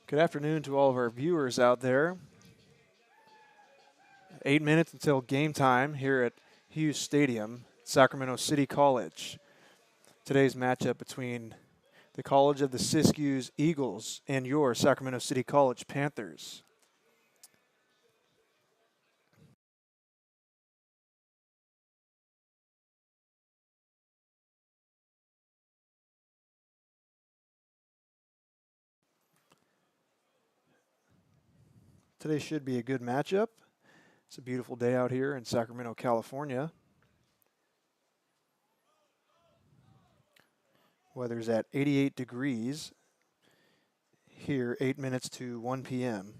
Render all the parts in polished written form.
Good afternoon to all of our viewers out there. 8 minutes until game time here at Hughes Stadium, Sacramento City College. Today's matchup between the College of the Siskiyous Eagles and your Sacramento City College Panthers. Today should be a good matchup. It's a beautiful day out here in Sacramento, California. Weather's at 88 degrees here, 8 minutes to 1 p.m.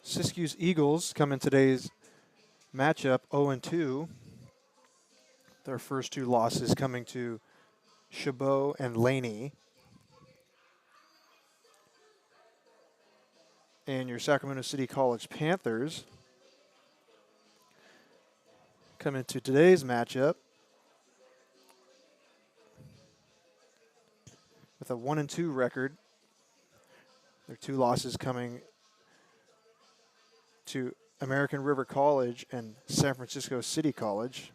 Siskiyous Eagles come in today's matchup 0-2. Their first two losses coming to Chabot and Laney. And your Sacramento City College Panthers come into today's matchup with a 1-2 record. Their two losses coming to American River College and San Francisco City College.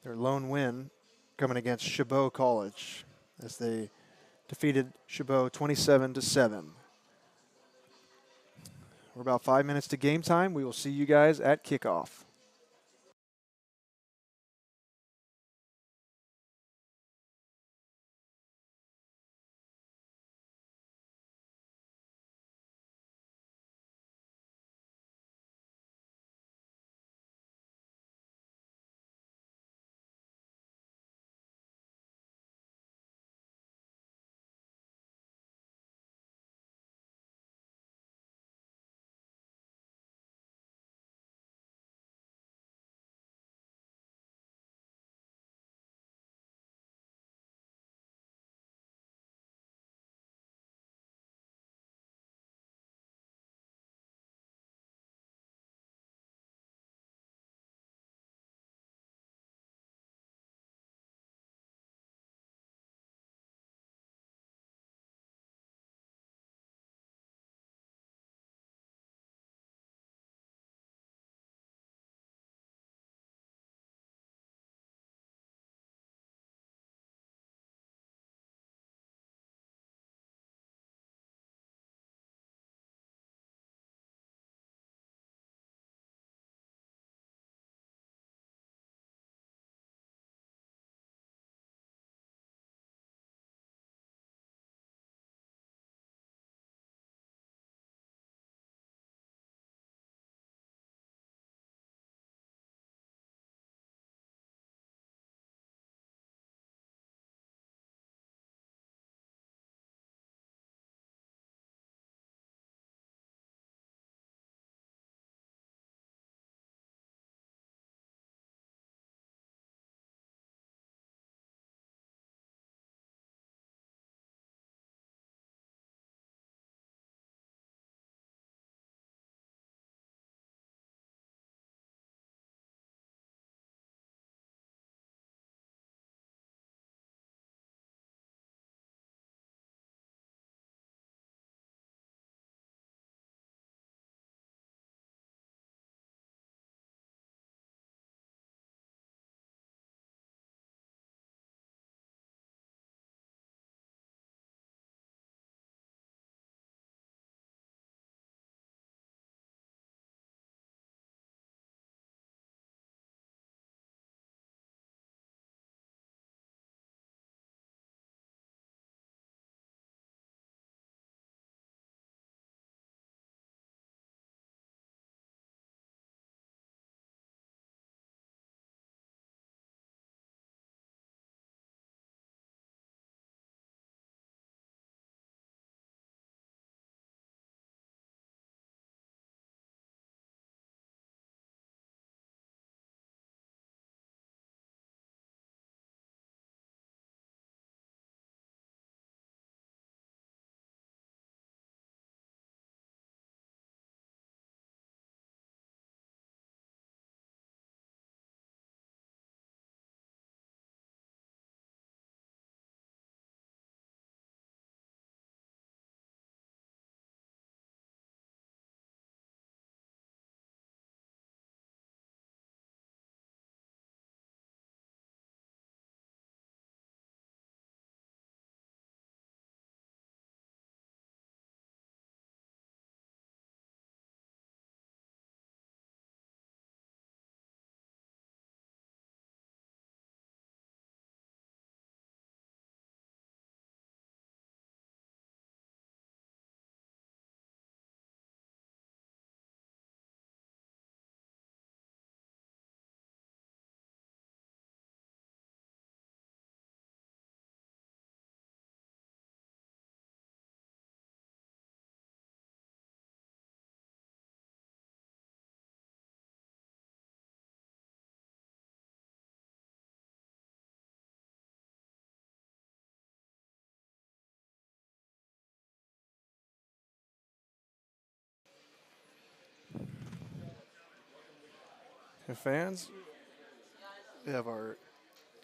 Their lone win coming against Chabot College as they defeated Chabot 27-7. We're about 5 minutes to game time. We will see you guys at kickoff. And fans, we have our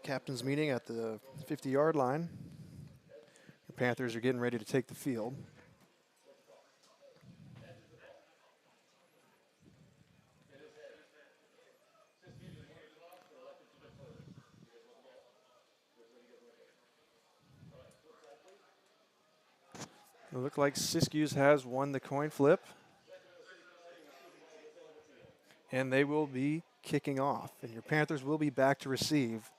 captain's meeting at the 50-yard line. The Panthers are getting ready to take the field. It looks like Siskiyous has won the coin flip. And they will be kicking off. And your Panthers will be back to receive.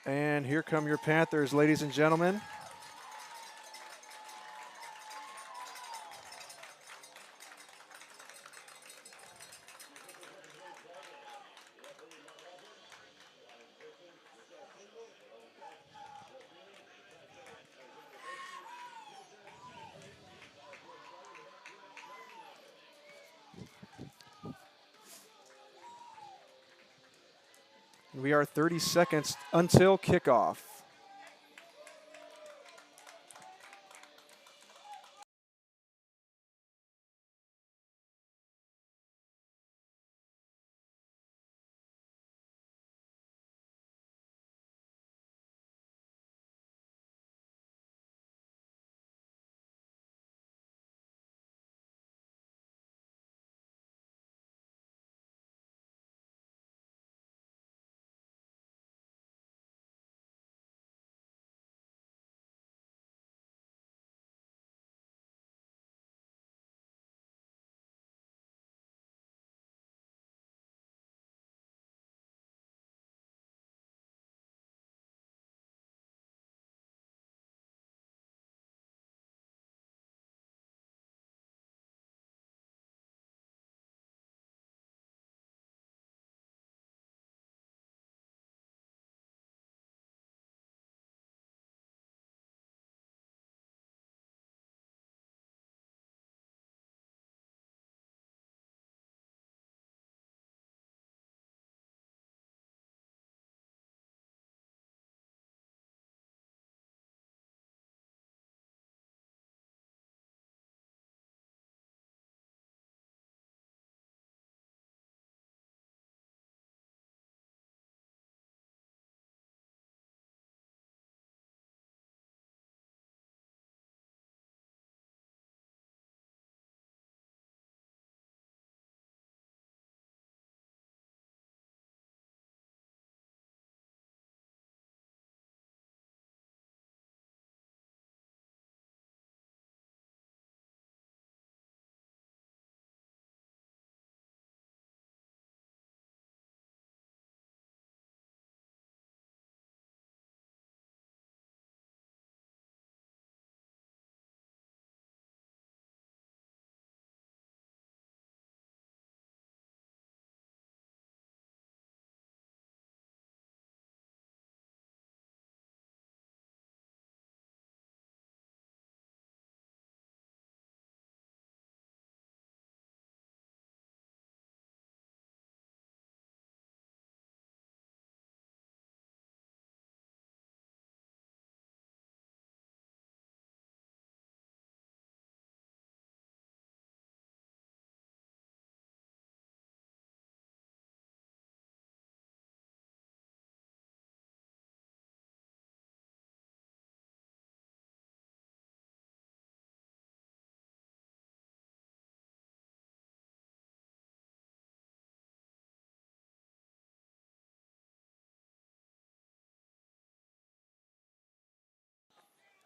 And here come your Panthers, ladies and gentlemen. We are 30 seconds until kickoff.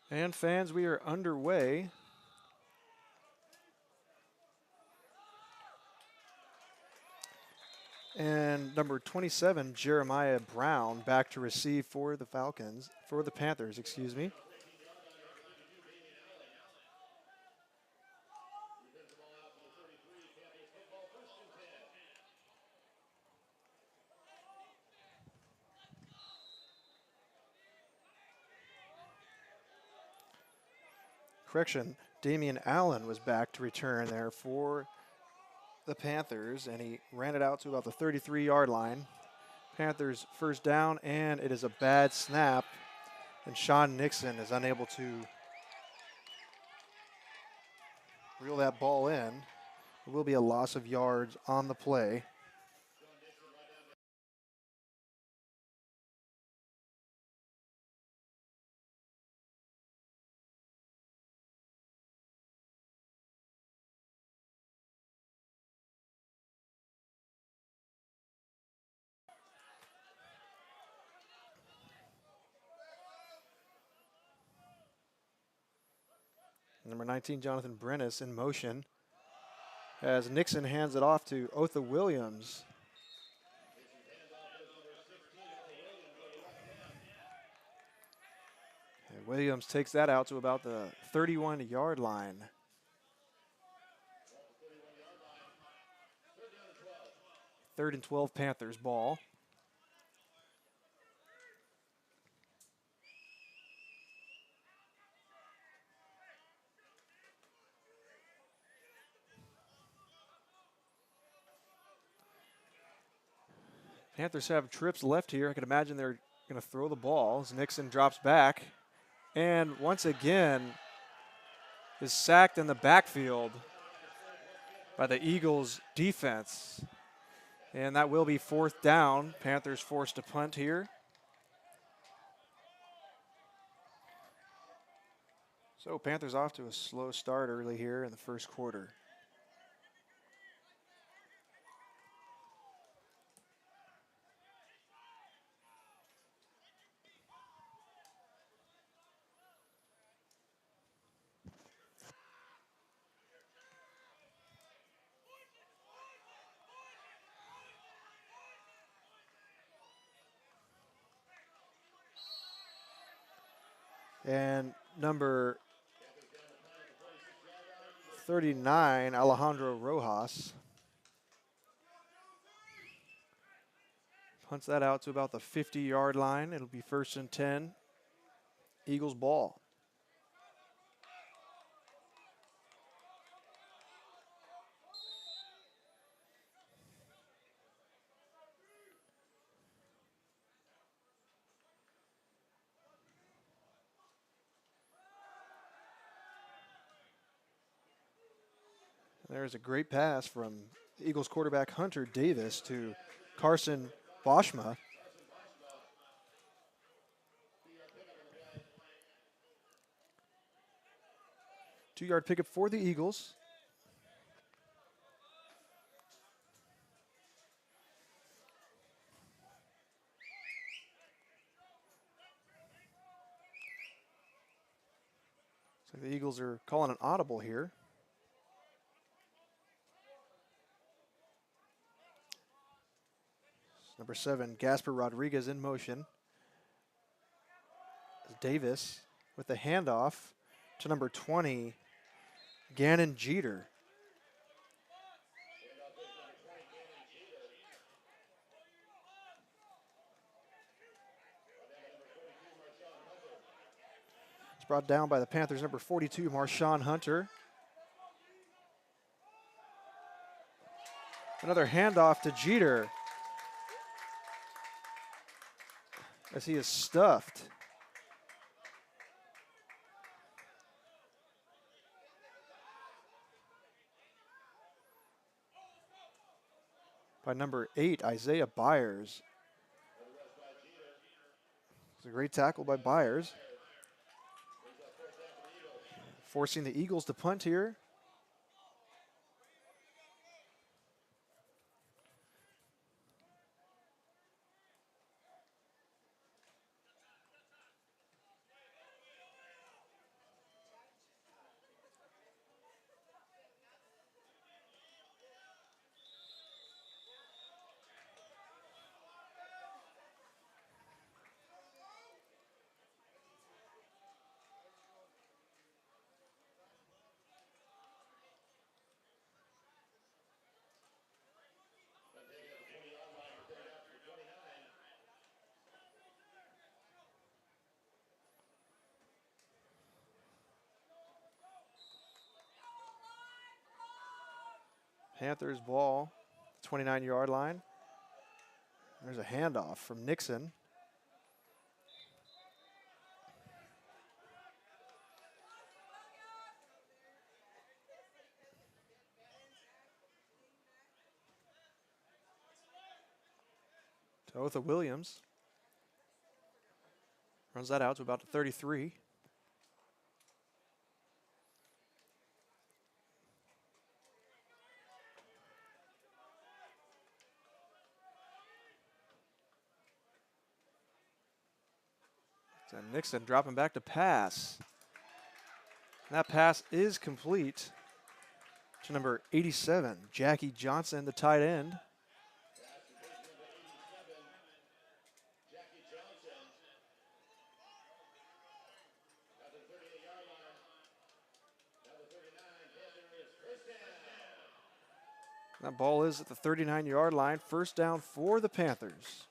And fans, we are underway. And number 27, Jeremiah Brown, back to receive for the Panthers, excuse me. Correction, Damian Allen was back to return there for the Panthers, and he ran it out to about the 33-yard line. Panthers first down, and it is a bad snap, and Sean Nixon is unable to reel that ball in. There will be a loss of yards on the play. Number 19, Jonathan Brennis in motion as Nixon hands it off to Otha Williams. And Williams takes that out to about the 31-yard line. Third and 12, Panthers ball. Panthers have trips left here. I can imagine they're going to throw the ball as Nixon drops back. And once again is sacked in the backfield by the Eagles defense. And that will be 4th down. Panthers forced to punt here. So Panthers off to a slow start early here in the first quarter. And number 39, Alejandro Rojas, punts that out to about the 50-yard line. It'll be 1st and 10, Eagles ball. There's a great pass from Eagles quarterback Hunter Davis to Carson Boschma. Two-yard pickup for the Eagles. So the Eagles are calling an audible here. Number 7, Gasper Rodriguez in motion. Davis with the handoff to number 20, Gannon Jeter. It's brought down by the Panthers, number 42, Marshawn Hunter. Another handoff to Jeter as he is stuffed. By number 8, Isaiah Byers. It's a great tackle by Byers. Forcing the Eagles to punt here. Panthers ball, 29-yard line. There's a handoff from Nixon. To Otha Williams. Runs that out to about 33. So Nixon dropping back to pass. That pass is complete to number 87, Jackie Johnson, the tight end. That ball is at the 39-yard line. First down for the Panthers.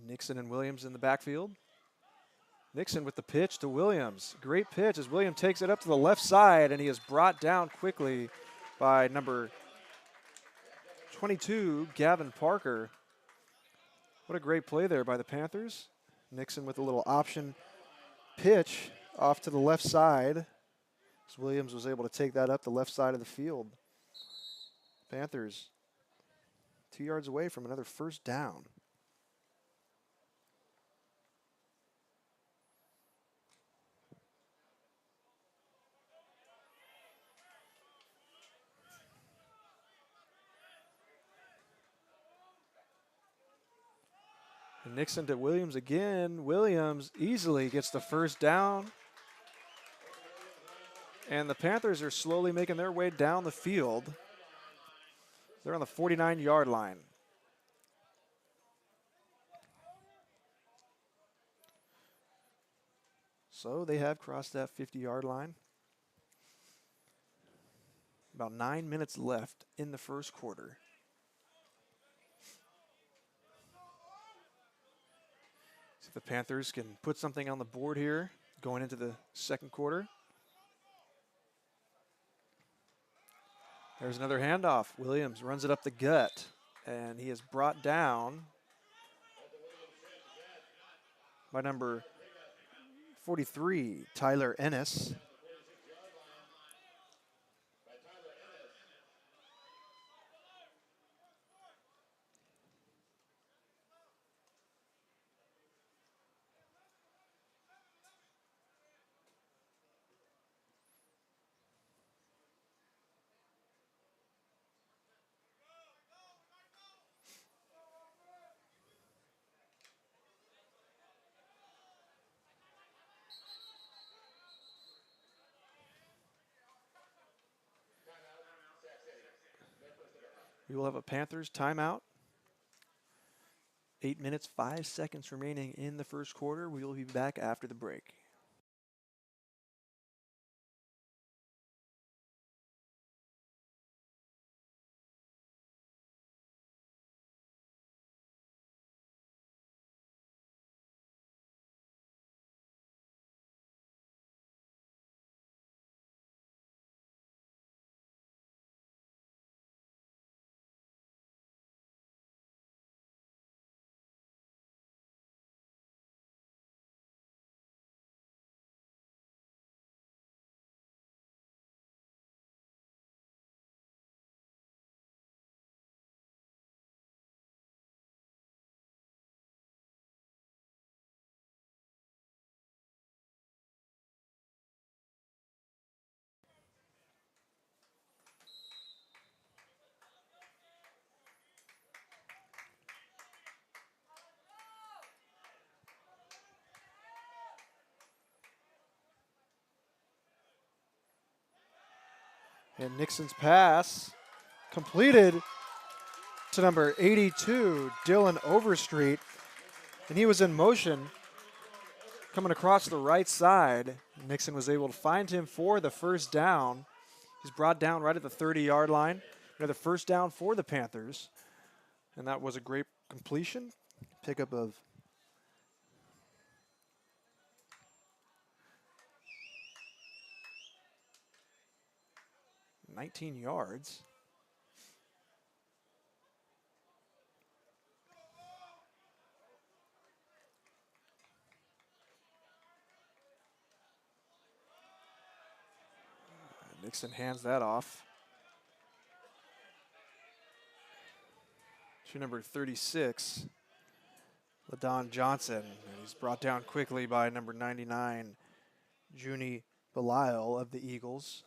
Nixon and Williams in the backfield. Nixon with the pitch to Williams. Great pitch as Williams takes it up to the left side, and he is brought down quickly by number 22, Gavin Parker. What a great play there by the Panthers. Nixon with a little option pitch off to the left side, as Williams was able to take that up the left side of the field. Panthers 2 yards away from another first down. And Nixon to Williams again. Williams easily gets the first down. And the Panthers are slowly making their way down the field. They're on the 49-yard line. So they have crossed that 50-yard line. About 9 minutes left in the first quarter. See if the Panthers can put something on the board here going into the second quarter. There's another handoff. Williams runs it up the gut, and he is brought down by number 43, Tyler Ennis. We will have a Panthers timeout. 8 minutes, 5 seconds remaining in the first quarter. We will be back after the break. And Nixon's pass completed to number 82, Dylan Overstreet. And he was in motion coming across the right side. Nixon was able to find him for the first down. He's brought down right at the 30-yard line. Another first down for the Panthers. And that was a great completion. Pickup of 19 yards. Nixon hands that off to number 36, LaDon Johnson. And he's brought down quickly by number 99, Junie Belial of the Eagles.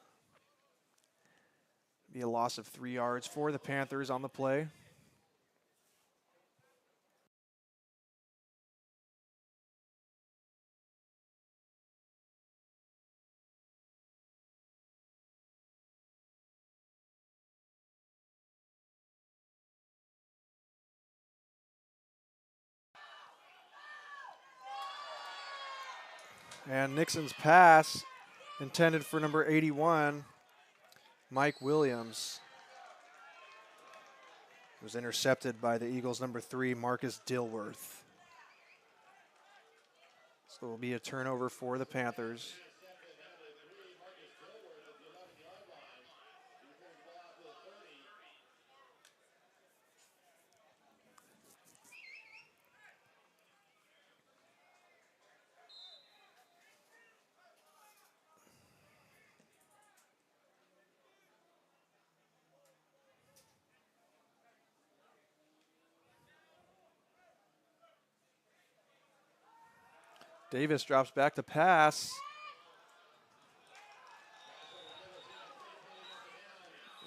Be a loss of 3 yards for the Panthers on the play. And Nixon's pass intended for number 81, Mike Williams, was intercepted by the Eagles' number 3, Marcus Dilworth. So it will be a turnover for the Panthers. Davis drops back to pass.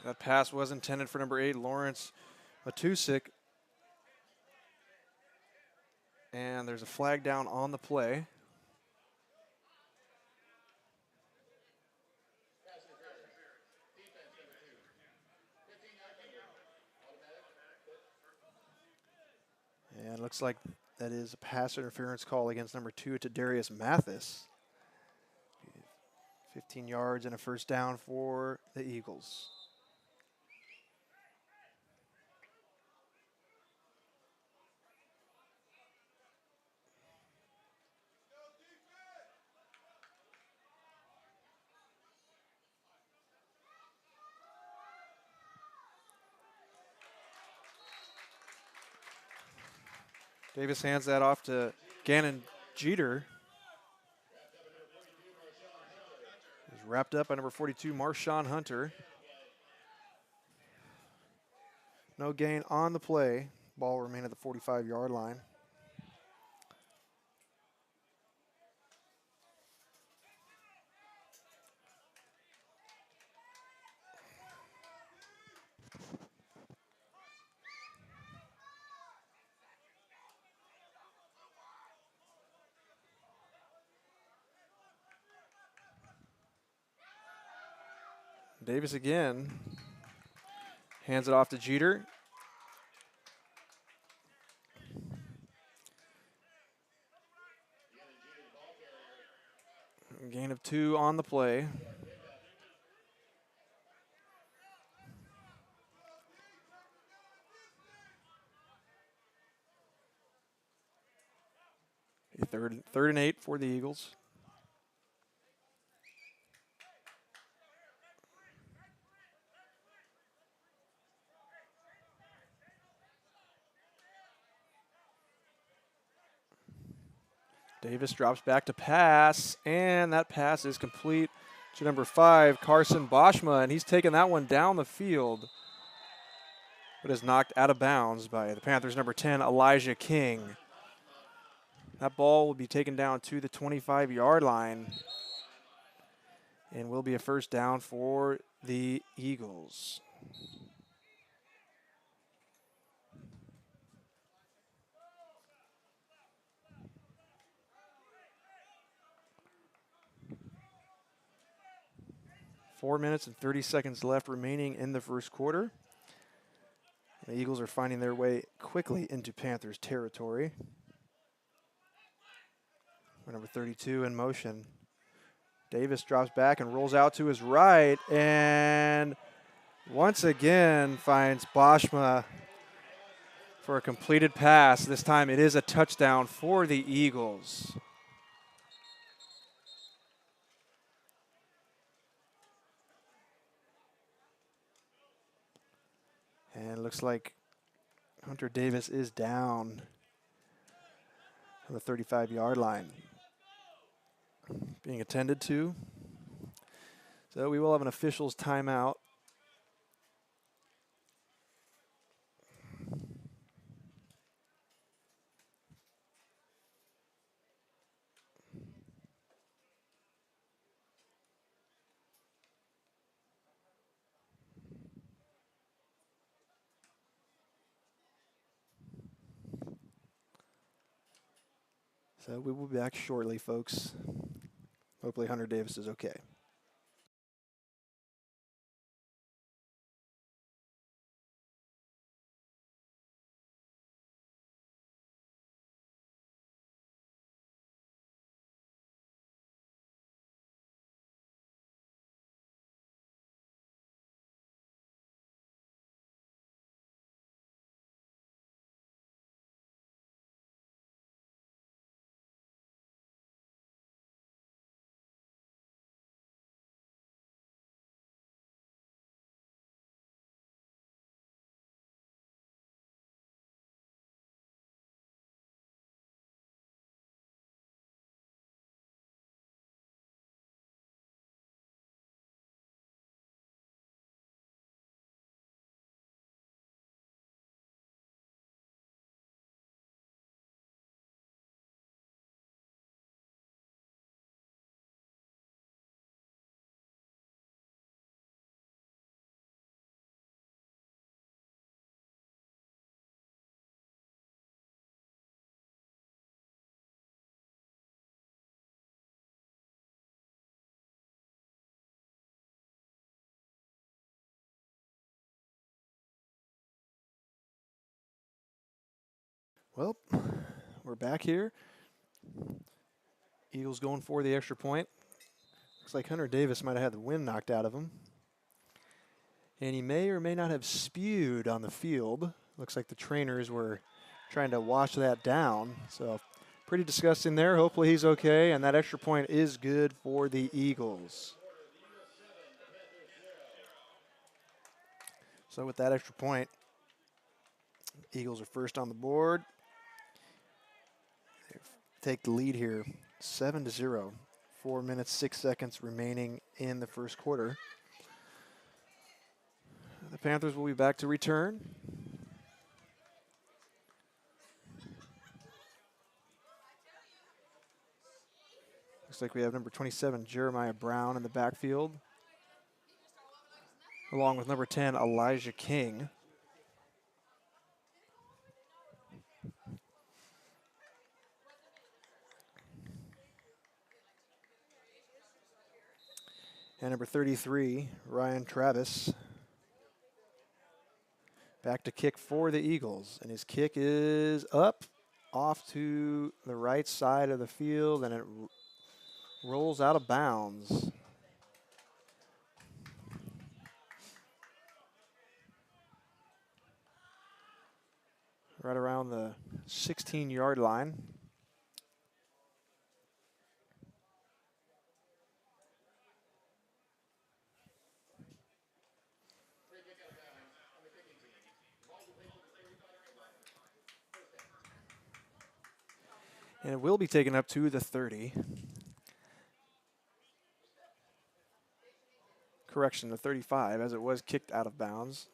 That pass was intended for number 8, Lawrence Matusik. And there's a flag down on the play. And it looks like that is a pass interference call against number 2, Darius Mathis. 15 yards and a first down for the Eagles. Davis hands that off to Gannon Jeter. Is wrapped up by number 42, Marshawn Hunter. No gain on the play. Ball will remain at the 45-yard line. Davis again hands it off to Jeter. Gain of 2 on the play. Third and 8 for the Eagles. Davis drops back to pass, and that pass is complete to number 5, Carson Boschma, and he's taken that one down the field, but is knocked out of bounds by the Panthers' number 10, Elijah King. That ball will be taken down to the 25-yard line and will be a first down for the Eagles. Four minutes and 30 seconds left remaining in the first quarter. The Eagles are finding their way quickly into Panthers territory. Number 32 in motion. Davis drops back and rolls out to his right, and once again finds Boschma for a completed pass. This time it is a touchdown for the Eagles. And it looks like Hunter Davis is down on the 35-yard line, being attended to. So we will have an official's timeout. So we will be back shortly, folks. Hopefully Hunter Davis is okay. Well, we're back here. Eagles going for the extra point. Looks like Hunter Davis might have had the wind knocked out of him. And he may or may not have spewed on the field. Looks like the trainers were trying to wash that down. So pretty disgusting there. Hopefully he's okay. And that extra point is good for the Eagles. So with that extra point, Eagles are first on the board. They take the lead here, 7-0. 4 minutes, 6 seconds remaining in the first quarter. The Panthers will be back to return. Looks like we have number 27, Jeremiah Brown, in the backfield, along with number 10, Elijah King. And number 33, Ryan Travis, back to kick for the Eagles. And his kick is up, off to the right side of the field, and it rolls out of bounds. Right around the 16-yard line. And it will be taken up to the 30. Correction, the 35, as it was kicked out of bounds.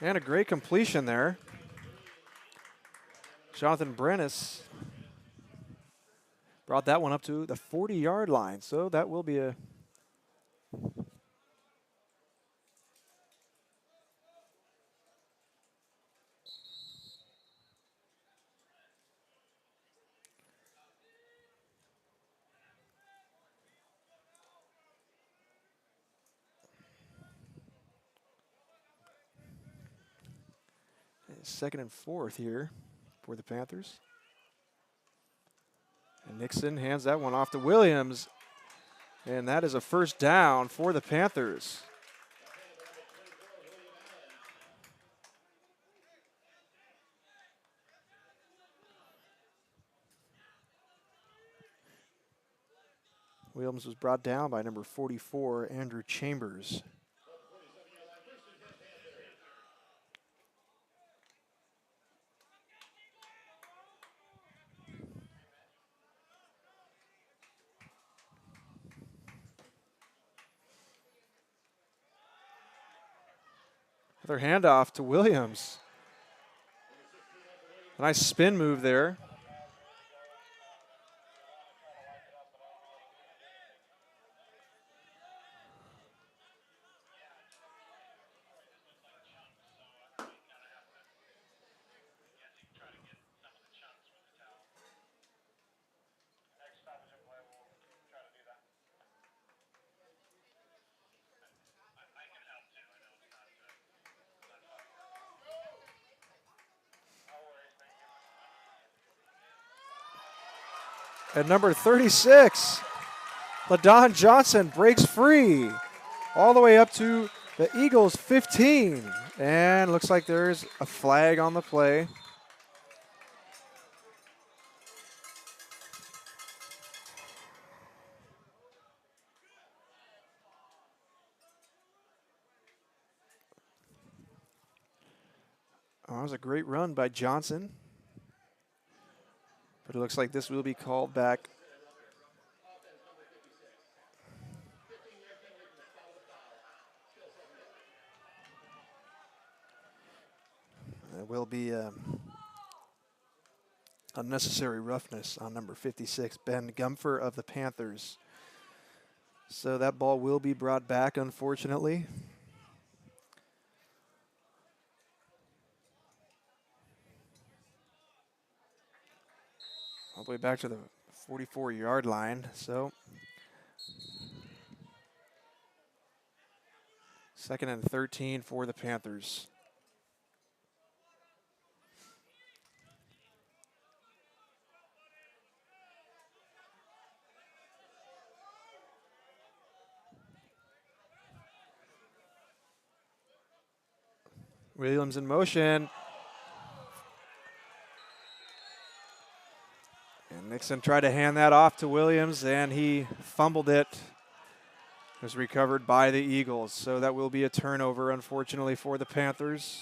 And a great completion there. Jonathan Brennis brought that one up to the 40-yard line. So that will be a second and 4 here for the Panthers. And Nixon hands that one off to Williams. And that is a first down for the Panthers. Williams was brought down by number 44, Andrew Chambers. Another handoff to Williams. Nice spin move there. At number 36, LaDon Johnson breaks free all the way up to the Eagles 15. And looks like there's a flag on the play. Oh, that was a great run by Johnson. But it looks like this will be called back. It will be unnecessary roughness on number 56, Ben Gumfer of the Panthers. So that ball will be brought back, unfortunately. All the way back to the 44-yard line. So 2nd and 13 for the Panthers. Williams in motion. And Nixon tried to hand that off to Williams, and he fumbled it. It was recovered by the Eagles. So that will be a turnover, unfortunately, for the Panthers.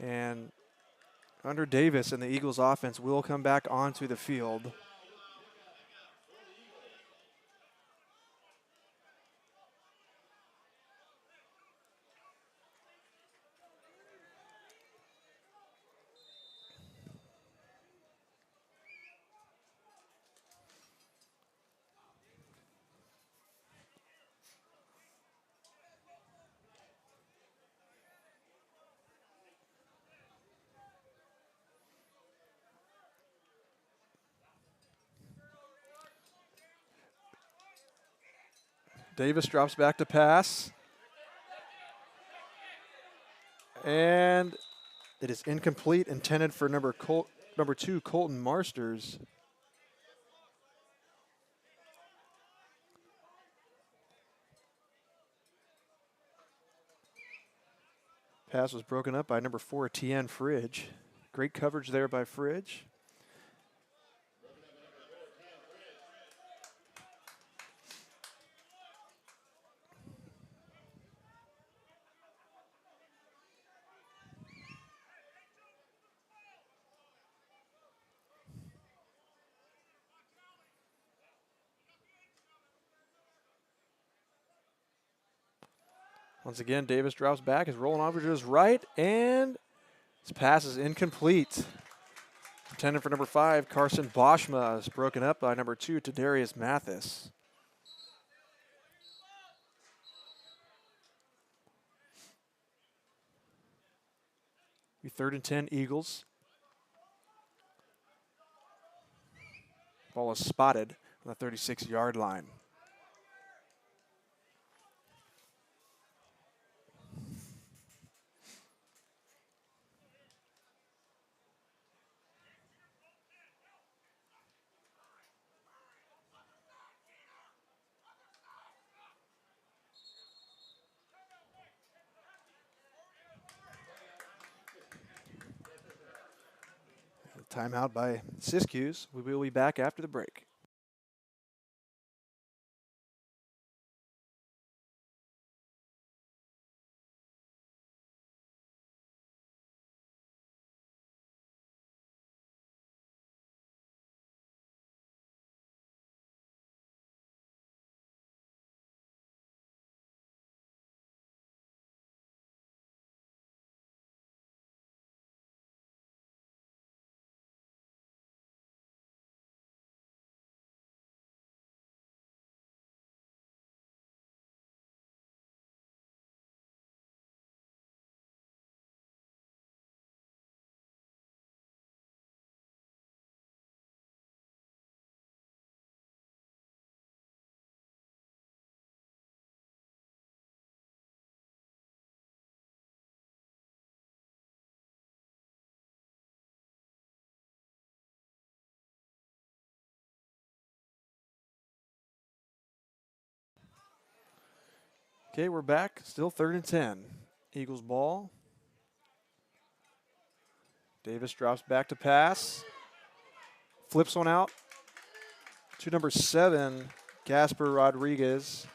And Hunter Davis and the Eagles offense will come back onto the field. Davis drops back to pass. And it is incomplete, intended for number 2, Colton Marsters. Pass was broken up by number 4, Tien Fridge. Great coverage there by Fridge. Once again, Davis drops back, is rolling over to his right, and his pass is incomplete. Intended for number 5, Carson Boschma, is broken up by number 2, Tadarius Mathis. Be 3rd and 10, Eagles. Ball is spotted on the 36-yard line. Timeout by Siskiyous. We will be back after the break. Okay, we're back. Still 3rd and 10. Eagles ball. Davis drops back to pass. Flips one out to number 7, Gasper Rodriguez.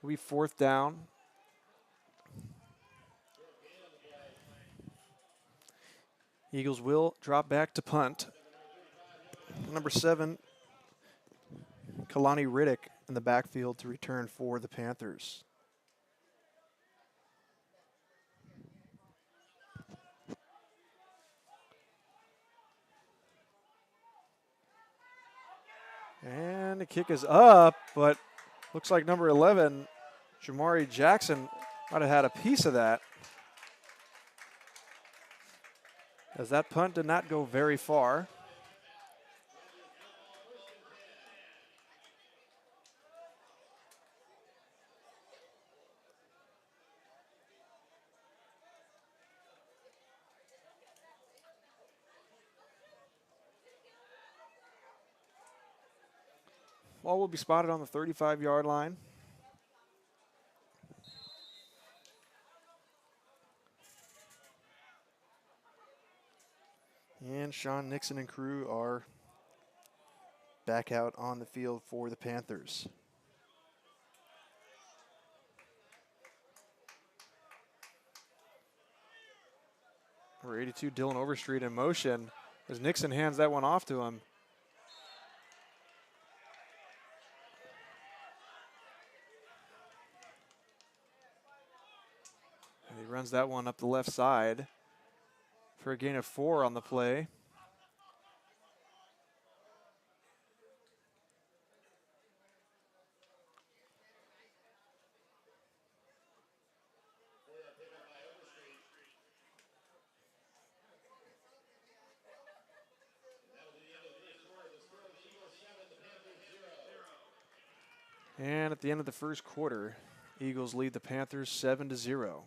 It'll be 4th down. Eagles will drop back to punt. Number 7, Kalani Riddick in the backfield to return for the Panthers. And the kick is up, but looks like number 11, Jamari Jackson, might have had a piece of that, as that punt did not go very far. Ball will be spotted on the 35-yard line. And Sean Nixon and crew are back out on the field for the Panthers. Number 82, Dylan Overstreet in motion as Nixon hands that one off to him. And he runs that one up the left side for a gain of 4 on the play. And at the end of the first quarter, Eagles lead the Panthers 7-0.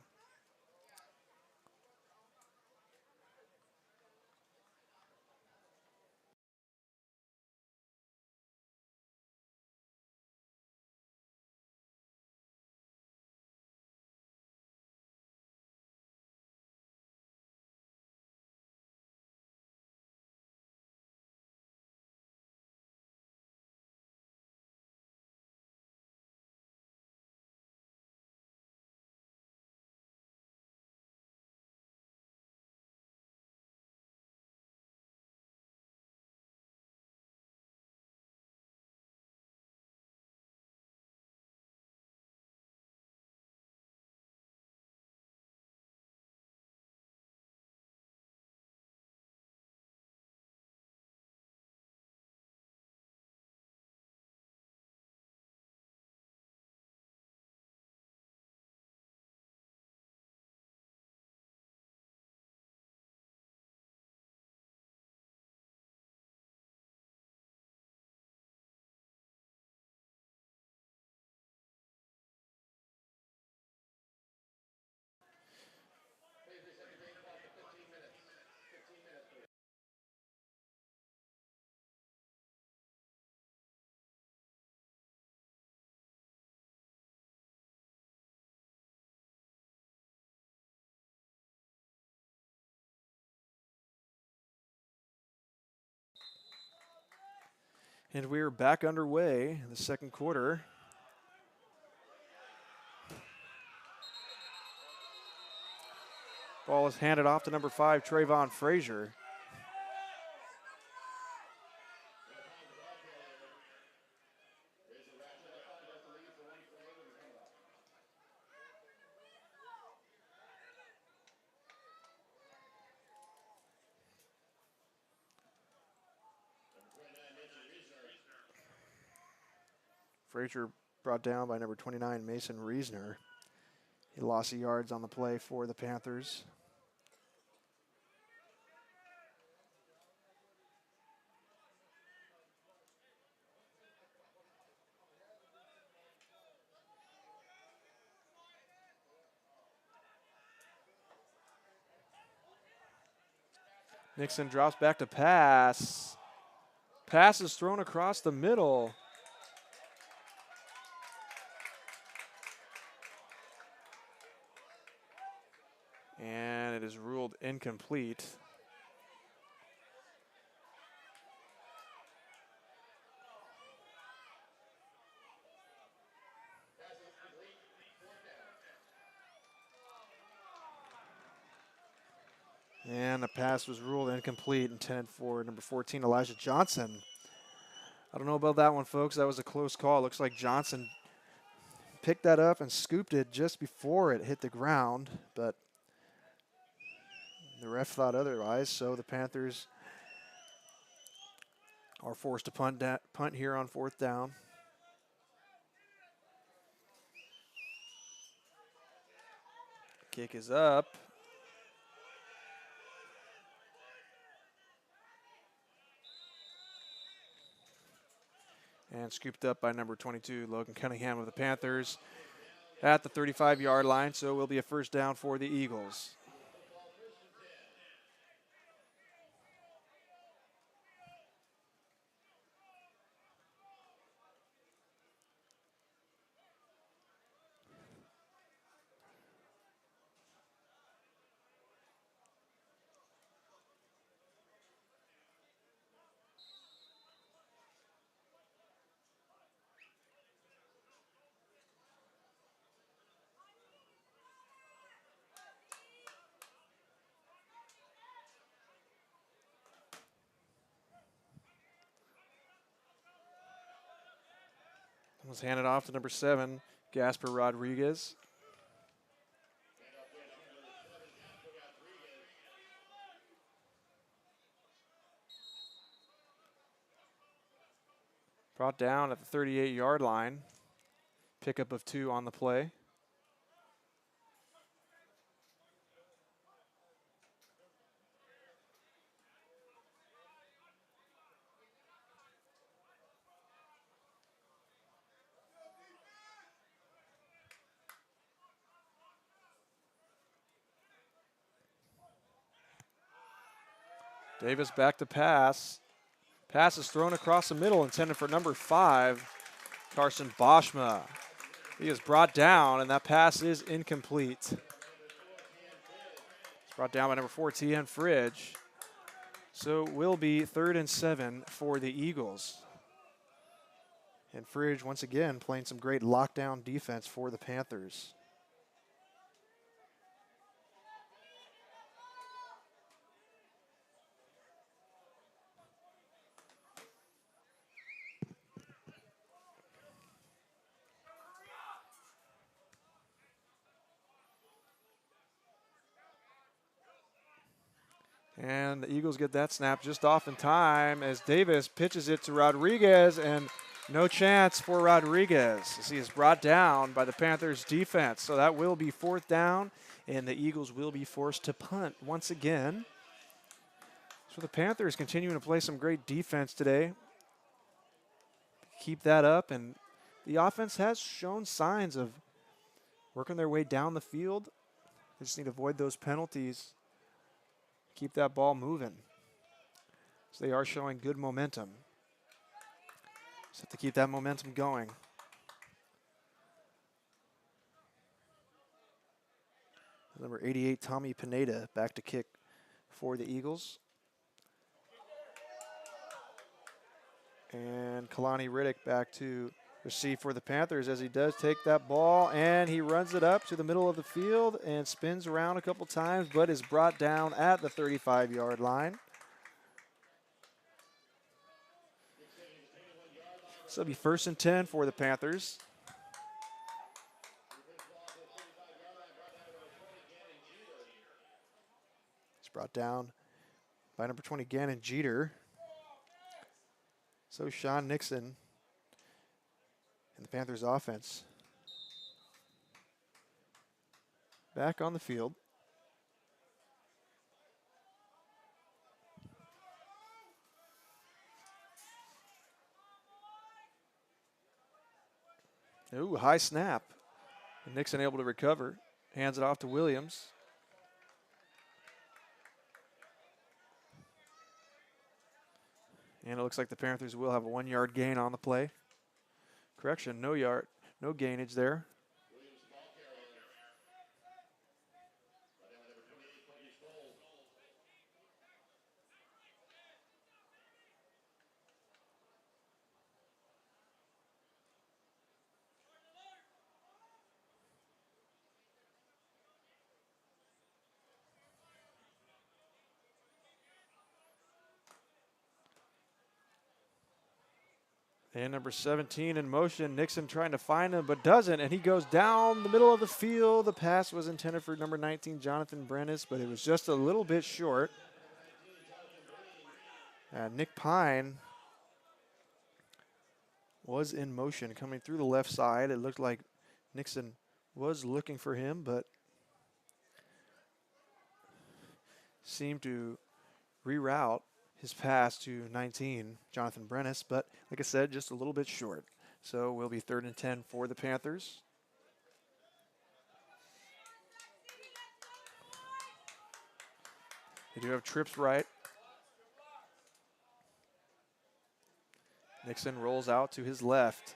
And we're back underway in the second quarter. Ball is handed off to number 5, Trayvon Frazier. Frazier brought down by number 29, Mason Reisner. He lost the yards on the play for the Panthers. Nixon drops back to pass. Pass is thrown across the middle. And it is ruled incomplete. And the pass was ruled incomplete, intended for number 14, Elijah Johnson. I don't know about that one, folks. That was a close call. Looks like Johnson picked that up and scooped it just before it hit the ground, but the ref thought otherwise, so the Panthers are forced to punt here on 4th down. Kick is up. And scooped up by number 22, Logan Cunningham of the Panthers at the 35-yard line, so it will be a first down for the Eagles. Was handed off to number 7, Gasper Rodriguez. Brought down at the 38-yard line. Pickup of 2 on the play. Davis back to pass. Pass is thrown across the middle, intended for number 5, Carson Boschma. He is brought down, and that pass is incomplete. It's brought down by number 4, T.N. Fridge. So it will be 3rd and 7 for the Eagles. And Fridge, once again, playing some great lockdown defense for the Panthers. And the Eagles get that snap just off in time as Davis pitches it to Rodriguez, and no chance for Rodriguez as he is brought down by the Panthers defense. So that will be 4th down, and the Eagles will be forced to punt once again. So the Panthers continuing to play some great defense today. Keep that up, and the offense has shown signs of working their way down the field. They just need to avoid those penalties. Keep that ball moving. So they are showing good momentum. Just have to keep that momentum going. Number 88, Tommy Pineda, back to kick for the Eagles. And Kalani Riddick back to receive for the Panthers as he does take that ball, and he runs it up to the middle of the field and spins around a couple times, but is brought down at the 35-yard line. So it'll be 1st and 10 for the Panthers. It's brought down by number 20, Gannon Jeter. So Sean Nixon and the Panthers offense back on the field. Ooh, high snap. And Nixon able to recover. Hands it off to Williams. And it looks like the Panthers will have a 1 yard gain on the play. Correction, no gainage there. And number 17 in motion. Nixon trying to find him, but doesn't, and he goes down the middle of the field. The pass was intended for number 19, Jonathan Brennis, but it was just a little bit short. Nick Pine was in motion coming through the left side. It looked like Nixon was looking for him, but seemed to reroute his pass to 19, Jonathan Brennis, but like I said, just a little bit short. So we'll be 3rd and 10 for the Panthers. They do have trips right. Nixon rolls out to his left,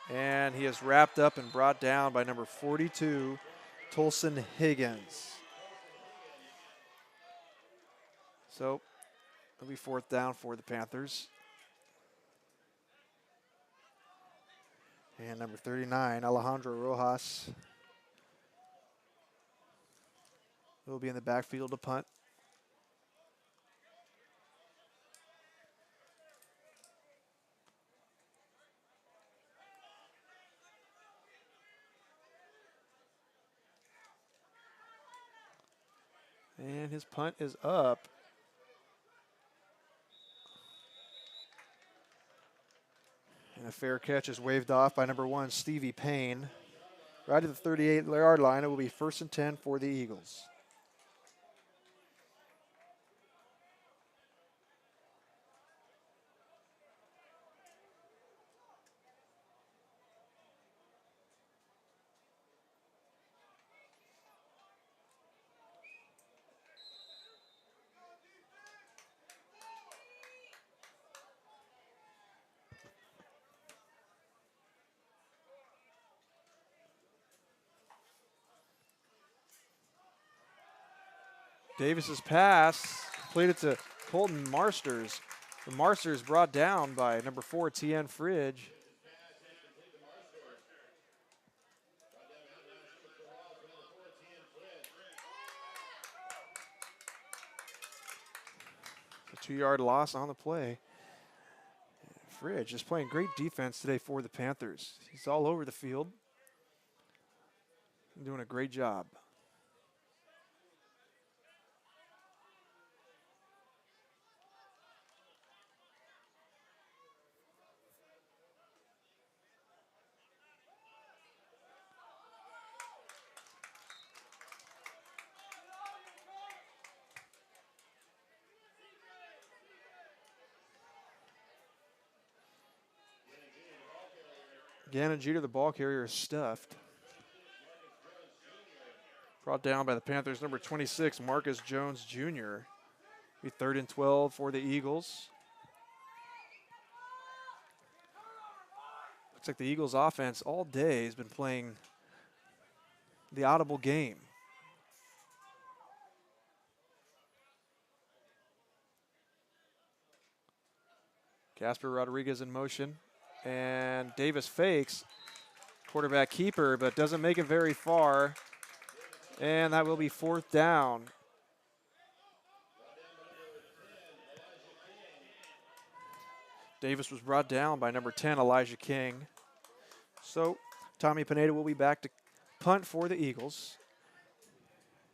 and he is wrapped up and brought down by number 42, Tolson Higgins. So it'll be 4th down for the Panthers. And number 39, Alejandro Rojas, will be in the backfield to punt. And his punt is up. And a fair catch is waved off by number 1, Stevie Payne. Right at the 38-yard line, it will be 1st and 10 for the Eagles. Davis's pass completed to Colton Marsters. The Marsters brought down by number 4, Tien Fridge. A 2-yard loss on the play. Fridge is playing great defense today for the Panthers. He's all over the field. Doing a great job. Gannon Jeter, the ball carrier, is stuffed. Brought down by the Panthers, number 26, Marcus Jones Jr. Be 3rd and 12 for the Eagles. Looks like the Eagles offense all day has been playing the audible game. Casper Rodriguez in motion. And Davis fakes, quarterback keeper, but doesn't make it very far. And that will be 4th down. Davis was brought down by number 10, Elijah King. So Tommy Pineda will be back to punt for the Eagles.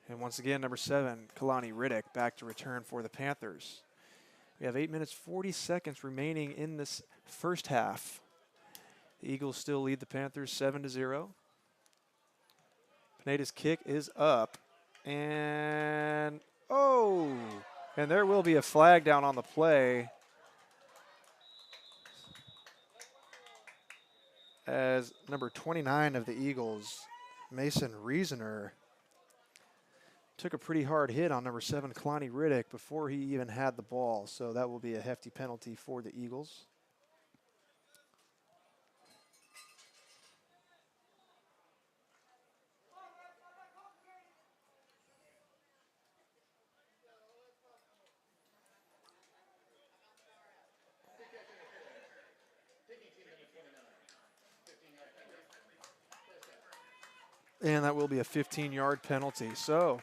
And once again, number 7, Kalani Riddick, back to return for the Panthers. We have 8 minutes, 40 seconds remaining in this first half. The Eagles still lead the Panthers 7-0. Pineda's kick is up. And, and there will be a flag down on the play as number 29 of the Eagles, Mason Reasoner, took a pretty hard hit on number 7, Kalani Riddick, before he even had the ball. So that will be a hefty penalty for the Eagles. And that will be a 15-yard penalty. So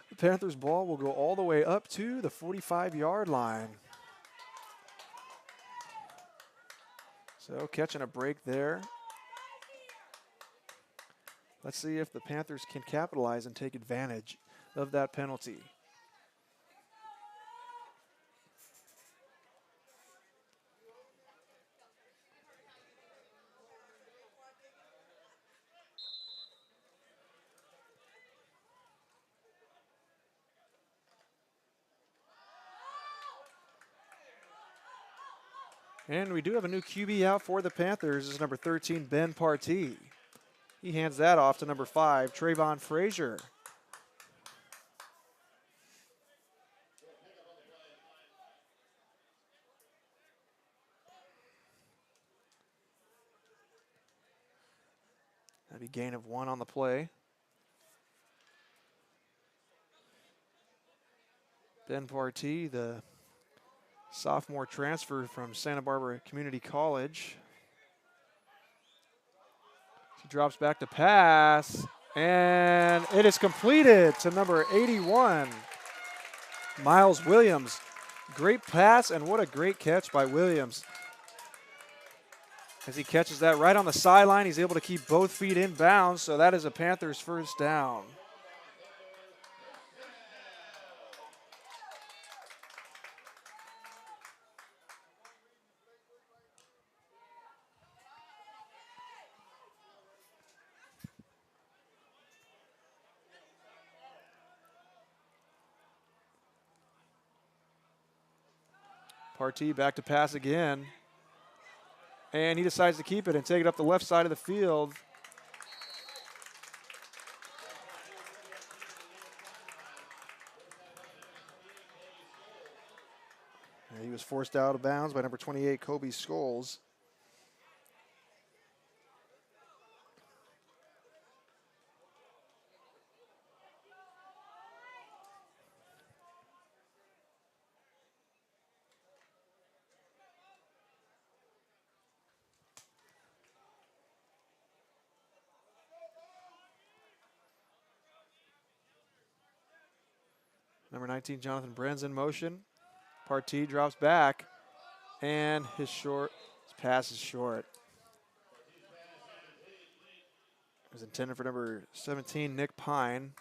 the Panthers ball will go all the way up to the 45-yard line. So catching a break there. Let's see if the Panthers can capitalize and take advantage of that penalty. And we do have a new QB out for the Panthers. This is number 13, Ben Partee. He hands that off to number 5, Trayvon Frazier. That'd be gain of 1 on the play. Ben Partee, the sophomore transfer from Santa Barbara Community College. He drops back to pass, and it is completed to number 81, Miles Williams. Great pass, and what a great catch by Williams. As he catches that right on the sideline, he's able to keep both feet in bounds, so that is a Panthers first down. Partee back to pass again. And he decides to keep it and take it up the left side of the field. And he was forced out of bounds by number 28, Kobe Scholes. Number 19, Jonathan Bren's in motion. Partee drops back, and his pass is short. It was intended for number 17, Nick Pine.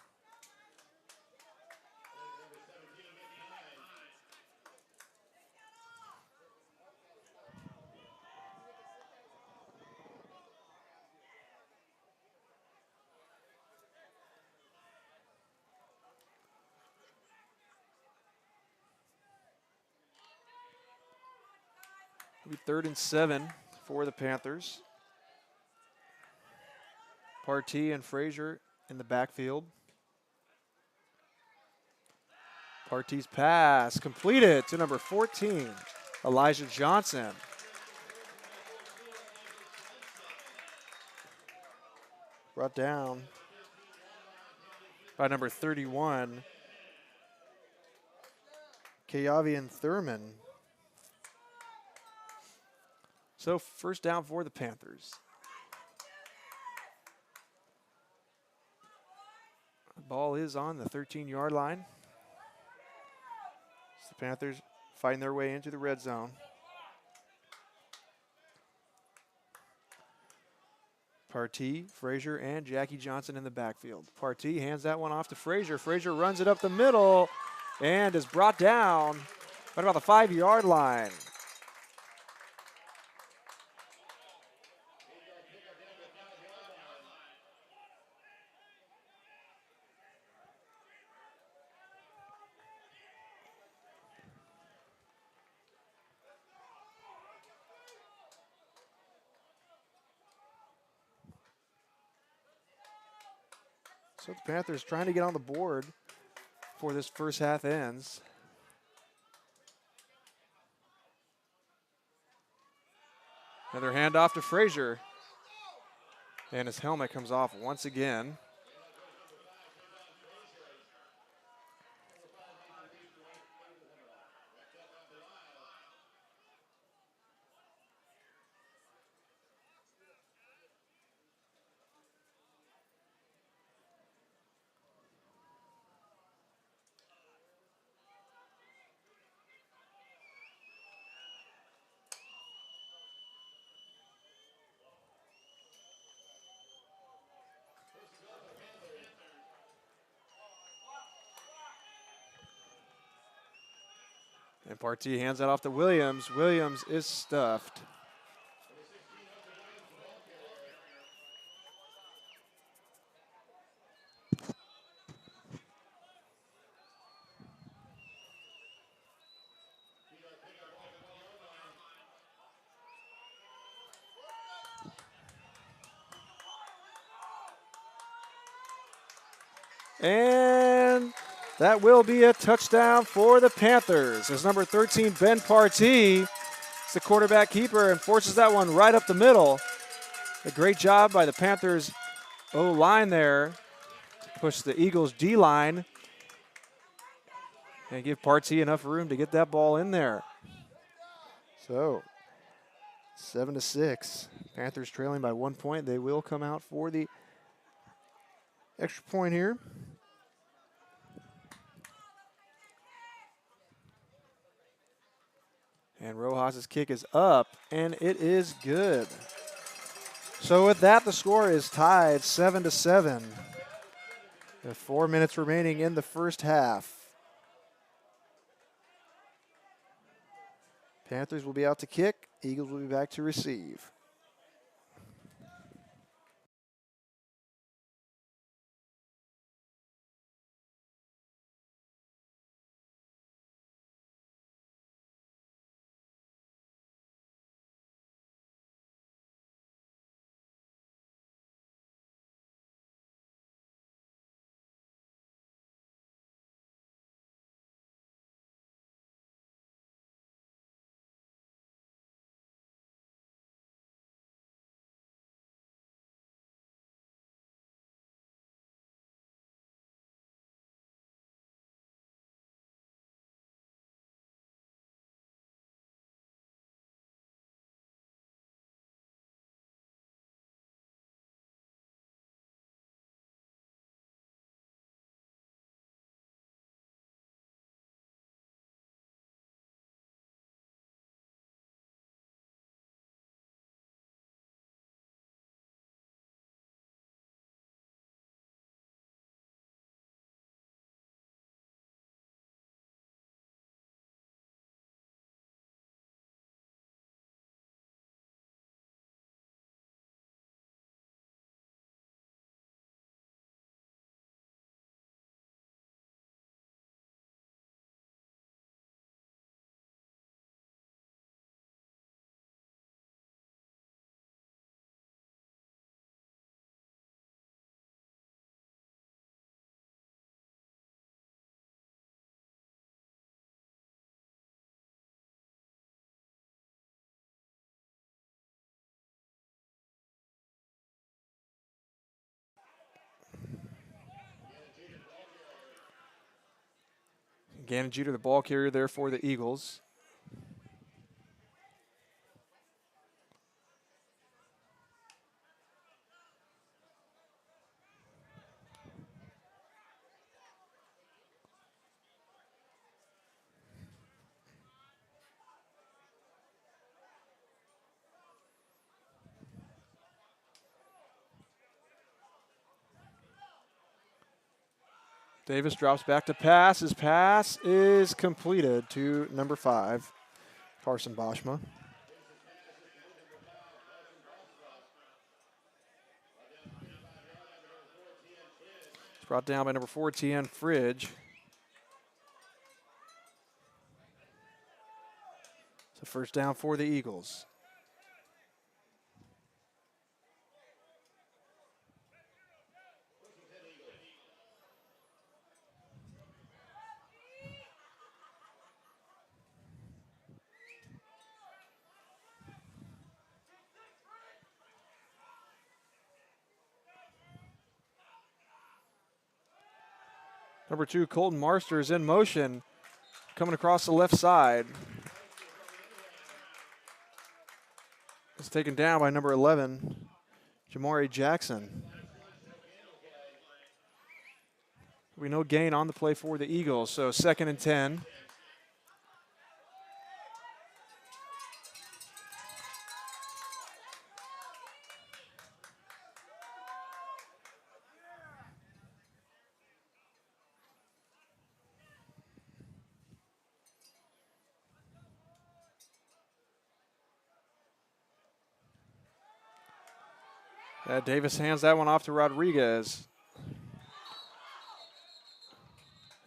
It'll be 3rd and 7 for the Panthers. Partee and Frazier in the backfield. Partee's pass completed to number 14, Elijah Johnson. Brought down by number 31, Kayavian Thurman. So first down for the Panthers. The ball is on the 13-yard line. The Panthers fighting their way into the red zone. Partee, Frazier, and Jackie Johnson in the backfield. Partee hands that one off to Frazier. Frazier runs it up the middle and is brought down right about the 5-yard line. So the Panthers trying to get on the board before this first half ends. Another handoff to Frazier. And his helmet comes off once again. And Partee hands that off to Williams. Williams is stuffed. And that will be a touchdown for the Panthers as number 13, Ben Partee, is the quarterback keeper and forces that one right up the middle. A great job by the Panthers O-line there to push the Eagles D-line and give Partee enough room to get that ball in there. So 7-6. Panthers trailing by 1 point. They will come out for the extra point here. And Rojas' kick is up, and it is good. So with that, the score is tied 7-7. With 4 minutes remaining in the first half. Panthers will be out to kick. Eagles will be back to receive. Gannon Jeter, the ball carrier there for the Eagles. Davis drops back to pass. His pass is completed to number 5, Carson Boschma. It's brought down by number 4, Tian Fridge. So first down for the Eagles. Number 2, Colton Marster is in motion, coming across the left side. It's taken down by number 11, Jamari Jackson. We no gain on the play for the Eagles, so 2nd and 10. Davis hands that one off to Rodriguez.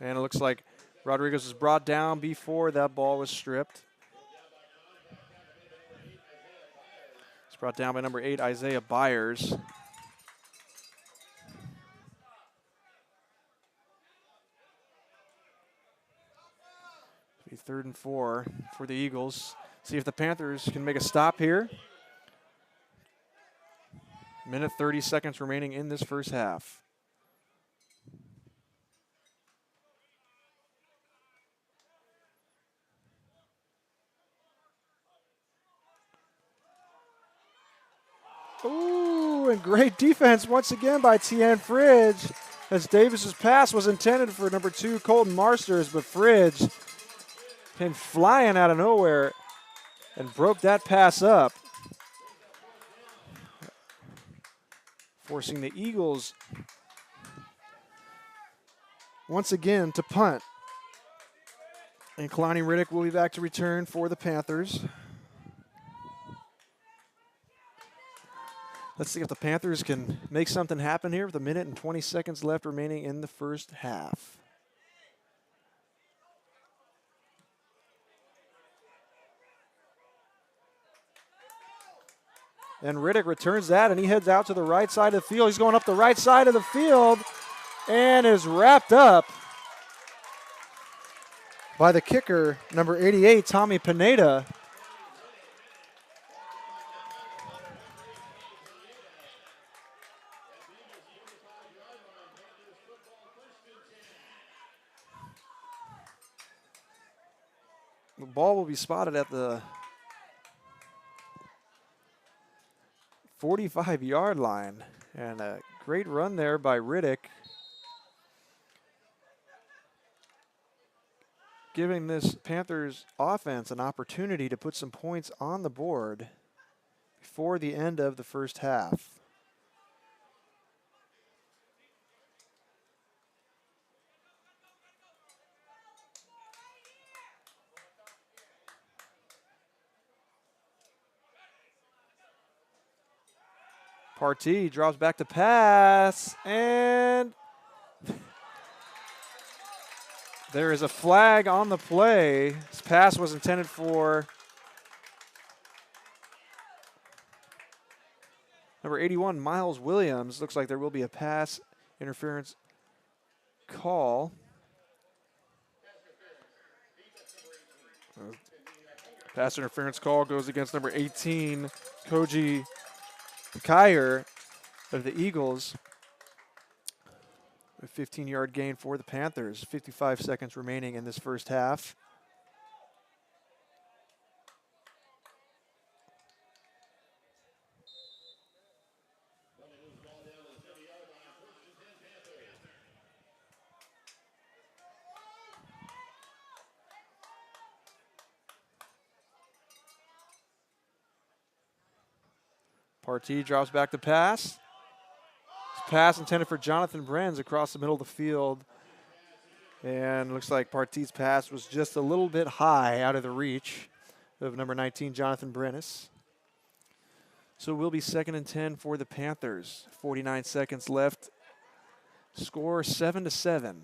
And it looks like Rodriguez was brought down before that ball was stripped. It's brought down by number 8, Isaiah Byers. It'll be 3rd and 4 for the Eagles. See if the Panthers can make a stop here. Minute 30 seconds remaining in this first half. Ooh, and great defense once again by Tian Fridge, as Davis's pass was intended for number 2, Colton Marsters, but Fridge came flying out of nowhere and broke that pass up, forcing the Eagles once again to punt. And Kalani Riddick will be back to return for the Panthers. Let's see if the Panthers can make something happen here with 1 minute and 20 seconds left remaining in the first half. And Riddick returns that, and he heads out to the right side of the field. He's going up the right side of the field and is wrapped up by the kicker, number 88, Tommy Pineda. The ball will be spotted at the 45-yard line. And a great run there by Riddick, giving this Panthers offense an opportunity to put some points on the board before the end of the first half. Partee drops back to pass, and there is a flag on the play. This pass was intended for number 81, Miles Williams. Looks like there will be a pass interference call. Pass interference call goes against number 18, Koji Kyer of the Eagles. A 15-yard gain for the Panthers. 55 seconds remaining in this first half. Partee drops back to pass. Pass intended for Jonathan Brenz across the middle of the field. And looks like Partee's pass was just a little bit high out of the reach of number 19, Jonathan Brennis. So it will be 2nd and 10 for the Panthers. 49 seconds left. Score 7-7.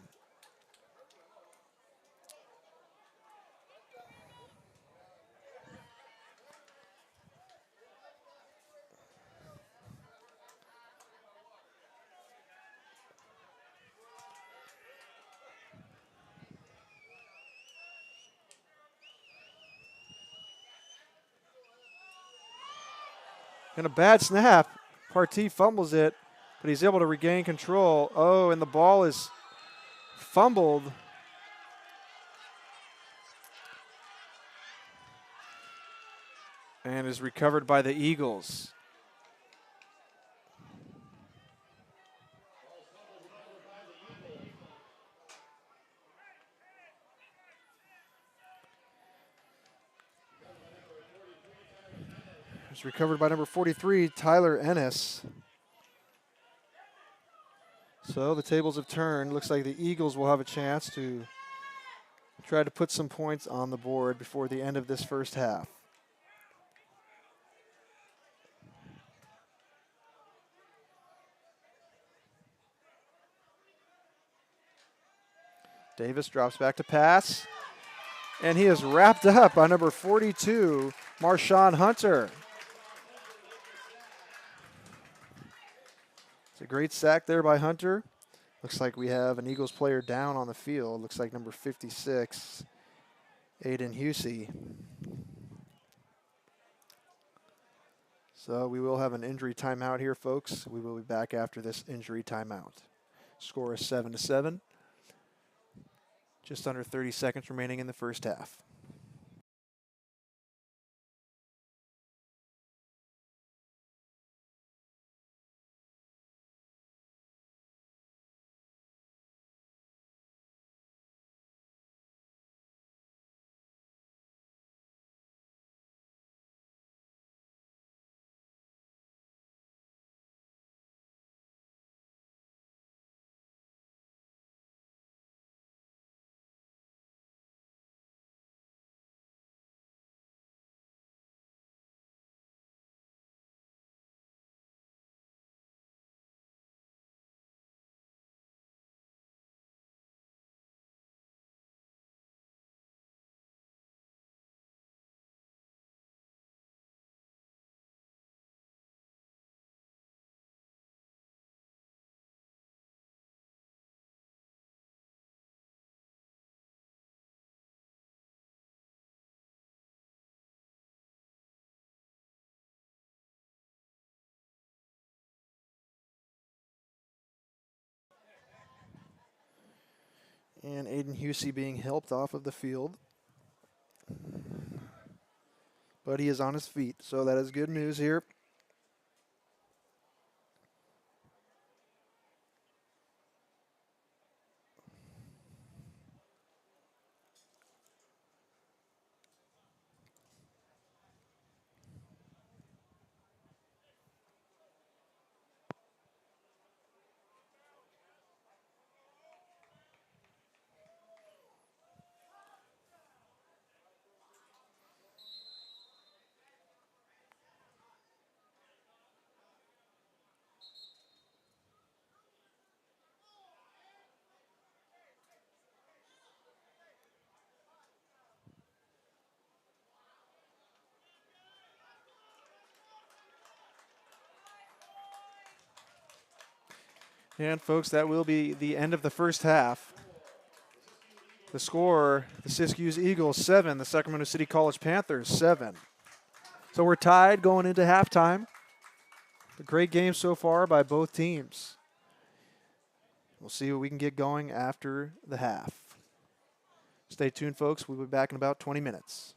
And a bad snap. Partee fumbles it, but he's able to regain control. Oh, and the ball is fumbled. And is recovered by the Eagles. It's recovered by number 43, Tyler Ennis. So the tables have turned. Looks like the Eagles will have a chance to try to put some points on the board before the end of this first half. Davis drops back to pass. And he is wrapped up by number 42, Marshawn Hunter. It's a great sack there by Hunter. Looks like we have an Eagles player down on the field. Looks like number 56, Aiden Husey. So we will have an injury timeout here, folks. We will be back after this injury timeout. Score is 7-7. Just under 30 seconds remaining in the first half. And Aiden Husey being helped off of the field. But he is on his feet, so that is good news here. And folks, that will be the end of the first half. The score, the Siskiyou Eagles 7, the Sacramento City College Panthers 7. So we're tied going into halftime. A great game so far by both teams. We'll see what we can get going after the half. Stay tuned, folks. We'll be back in about 20 minutes.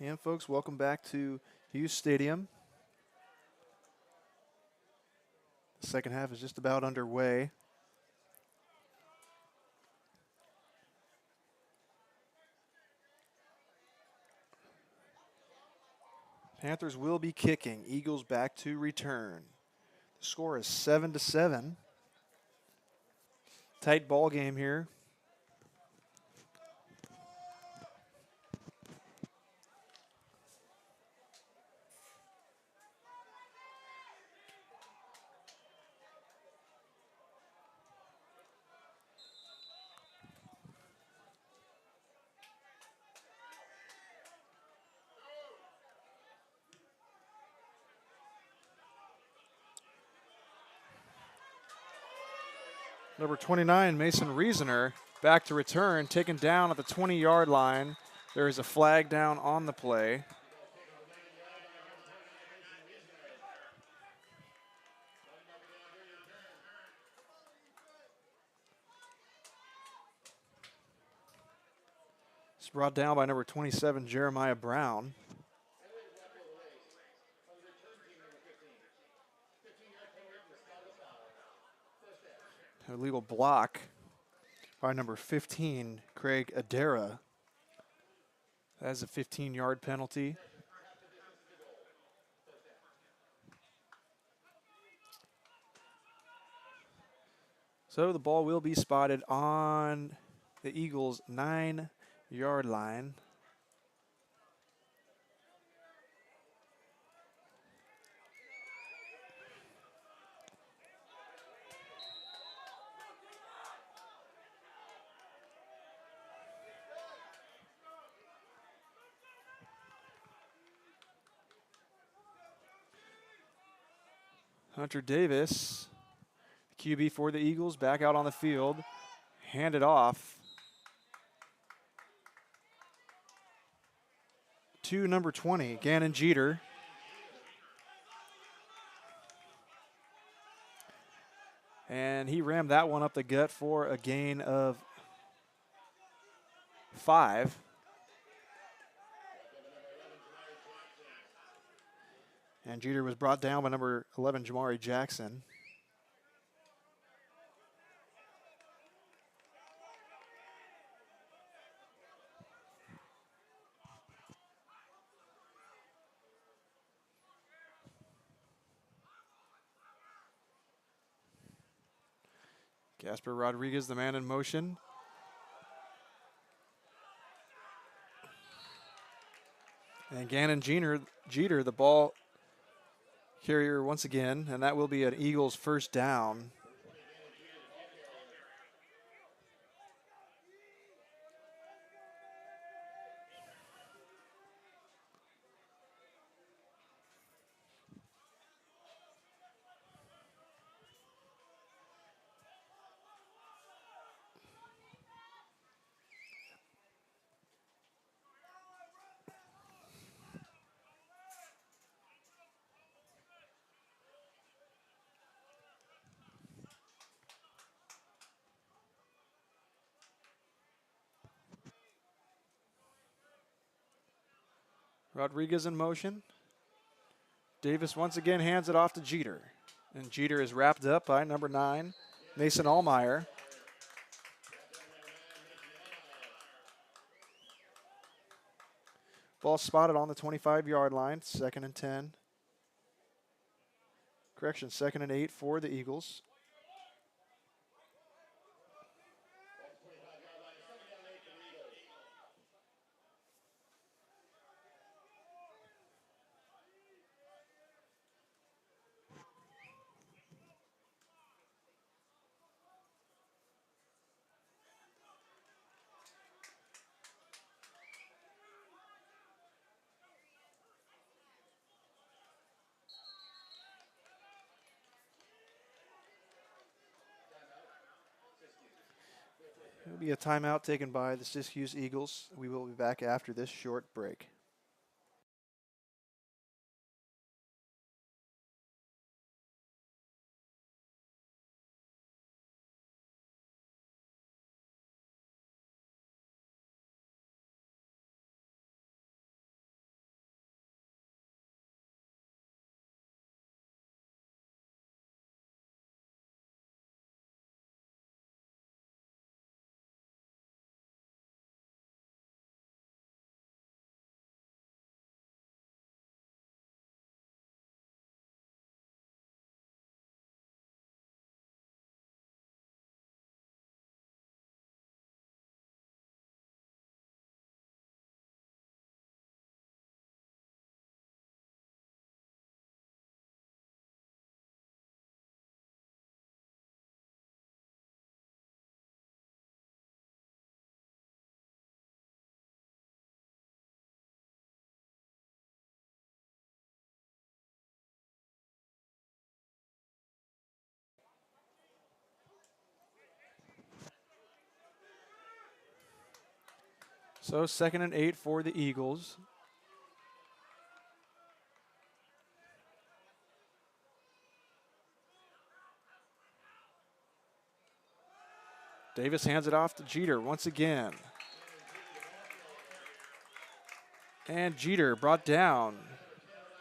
And folks, welcome back to Hughes Stadium. The second half is just about underway. Panthers will be kicking. Eagles back to return. The score is 7-7. Tight ball game here. Number 29, Mason Reasoner, back to return, taken down at the 20-yard line. There is a flag down on the play. It's brought down by number 27, Jeremiah Brown. An illegal block by number 15, Craig Adera. That is a 15-yard penalty. So the ball will be spotted on the Eagles' 9-yard line. Hunter Davis, QB for the Eagles, back out on the field. Handed off to number 20, Gannon Jeter. And he rammed that one up the gut for a gain of 5. And Jeter was brought down by number 11, Jamari Jackson. Gasper Rodriguez, the man in motion. And Gannon Jeter, the ball carrier once again, and that will be an Eagles first down. Rodriguez in motion. Davis once again hands it off to Jeter. And Jeter is wrapped up by number 9, Mason Allmeyer. Ball spotted on the 25-yard line, 2nd and 10. Correction, 2nd and 8 for the Eagles. It will be a timeout taken by the Siskiyou Eagles. We will be back after this short break. So 2nd and 8 for the Eagles. Davis hands it off to Jeter once again. And Jeter brought down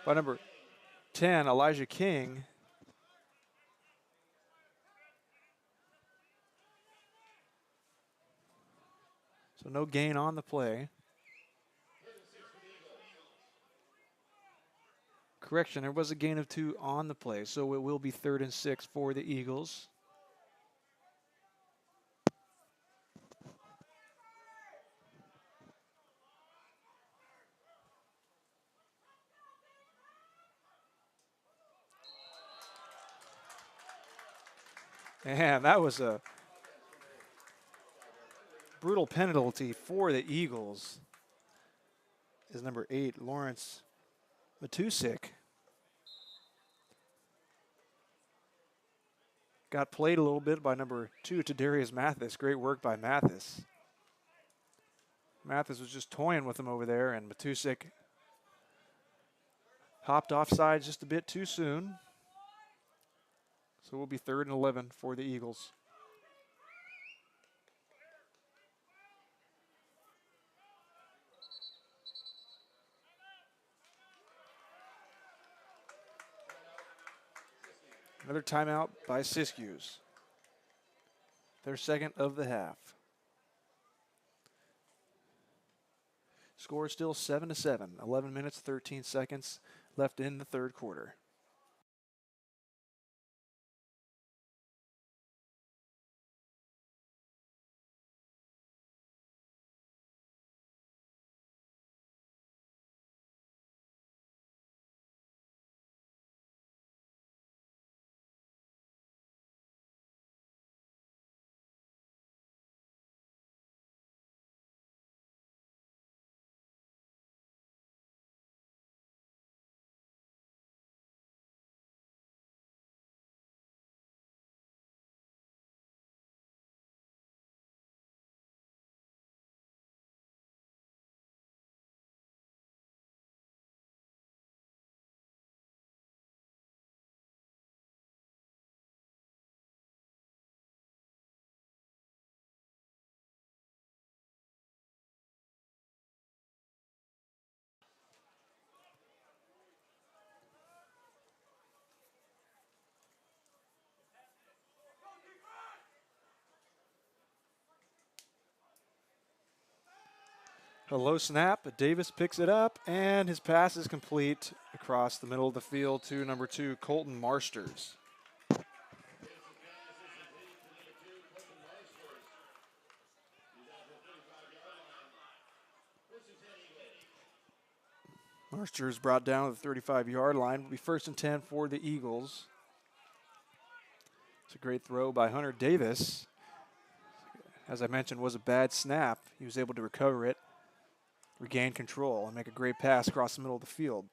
by number 10, Elijah King. So no gain on the play. Correction, there was a gain of 2 on the play, so it will be 3rd and 6 for the Eagles. And that was a brutal penalty for the Eagles. Is number 8, Lawrence Matusik. Got played a little bit by number 2, Tadarius Mathis. Great work by Mathis. Mathis was just toying with him over there, and Matusik hopped offside just a bit too soon. So we'll be 3rd and 11 for the Eagles. Another timeout by Siskiyous. Their 2nd of the half. Score is still 7-7. 11 minutes, 13 seconds left in the 3rd quarter. A low snap, but Davis picks it up, and his pass is complete across the middle of the field to number 2, Colton Marsters. Marsters brought down to the 35-yard line. Will be 1st and 10 for the Eagles. It's a great throw by Hunter Davis. As I mentioned, was a bad snap. He was able to recover it, regain control, and make a great pass across the middle of the field.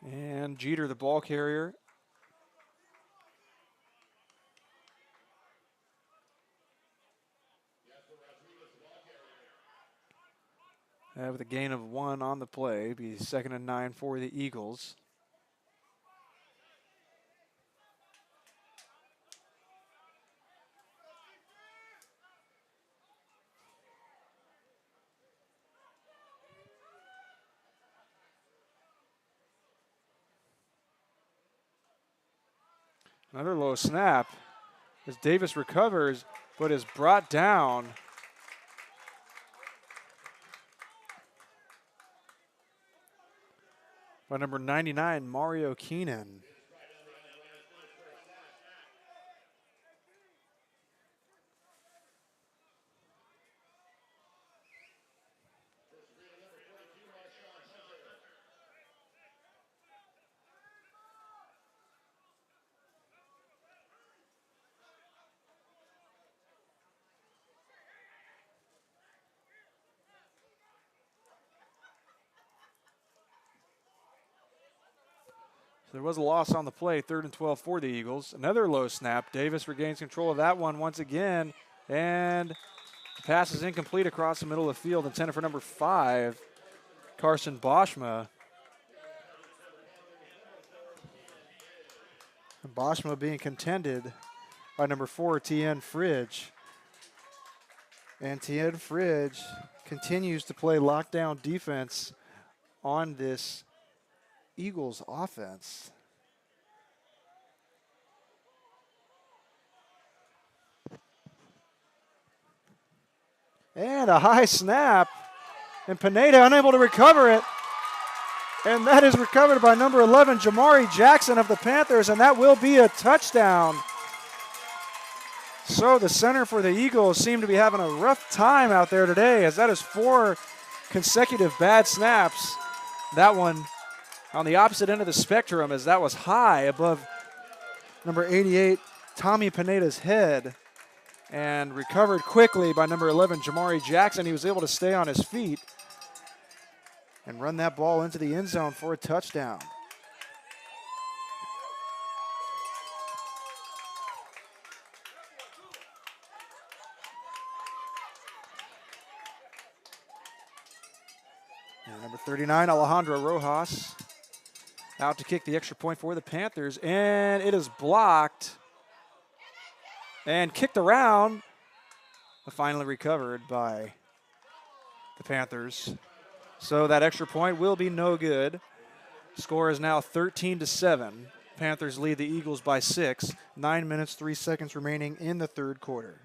And Jeter, the ball carrier. With a gain of 1 on the play, be 2nd and 9 for the Eagles. Another low snap as Davis recovers, but is brought down. By number 99, Mario Keenan. There was a loss on the play, 3rd and 12 for the Eagles. Another low snap. Davis regains control of that one once again, and the pass is incomplete across the middle of the field, intended for number 5, Carson Boschma. And Boschma being contended by number 4, Tien Fridge. And Tien Fridge continues to play lockdown defense on this Eagles offense. And a high snap, and Pineda unable to recover it. And that is recovered by number 11, Jamari Jackson of the Panthers, and that will be a touchdown. So the center for the Eagles seem to be having a rough time out there today, as that is 4 consecutive bad snaps. That one on the opposite end of the spectrum, as that was high above number 88, Tommy Pineda's head, and recovered quickly by number 11, Jamari Jackson. He was able to stay on his feet and run that ball into the end zone for a touchdown. And number 39, Alejandro Rojas, out to kick the extra point for the Panthers, and it is blocked and kicked around, but finally recovered by the Panthers. So that extra point will be no good. Score is now 13-7. Panthers lead the Eagles by 6. 9 minutes, 3 seconds remaining in the third quarter.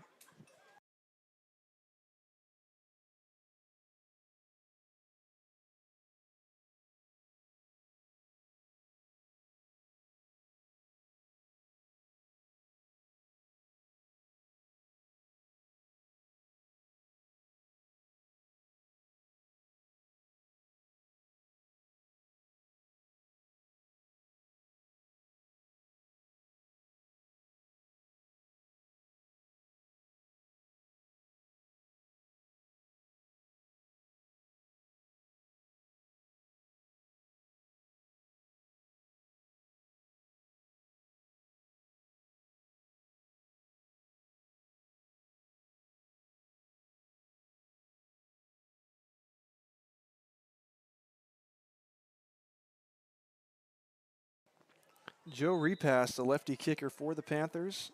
Joe Repass, the lefty kicker for the Panthers.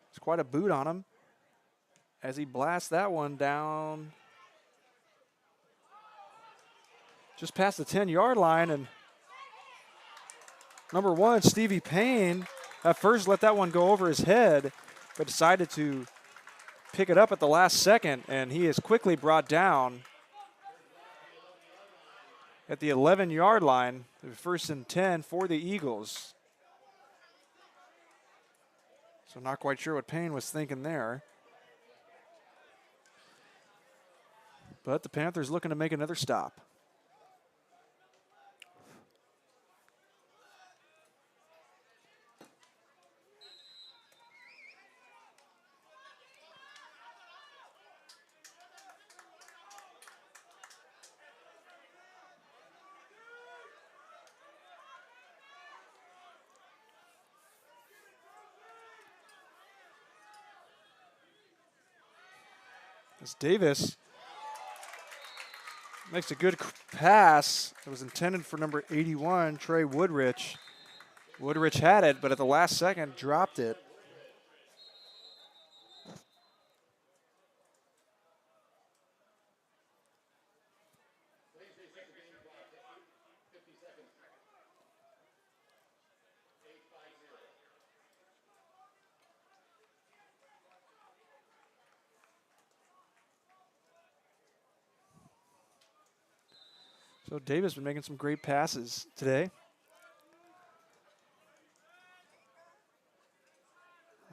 It's quite a boot on him as he blasts that one down just past the 10-yard line. And number 1, Stevie Payne, at first let that one go over his head, but decided to pick it up at the last second, and he is quickly brought down at the 11-yard line, 1st and 10 for the Eagles. So not quite sure what Payne was thinking there. But the Panthers looking to make another stop. As Davis makes a good pass. It was intended for number 81, Trey Woodrich. Woodrich had it, but at the last second dropped it. So Davis been making some great passes today.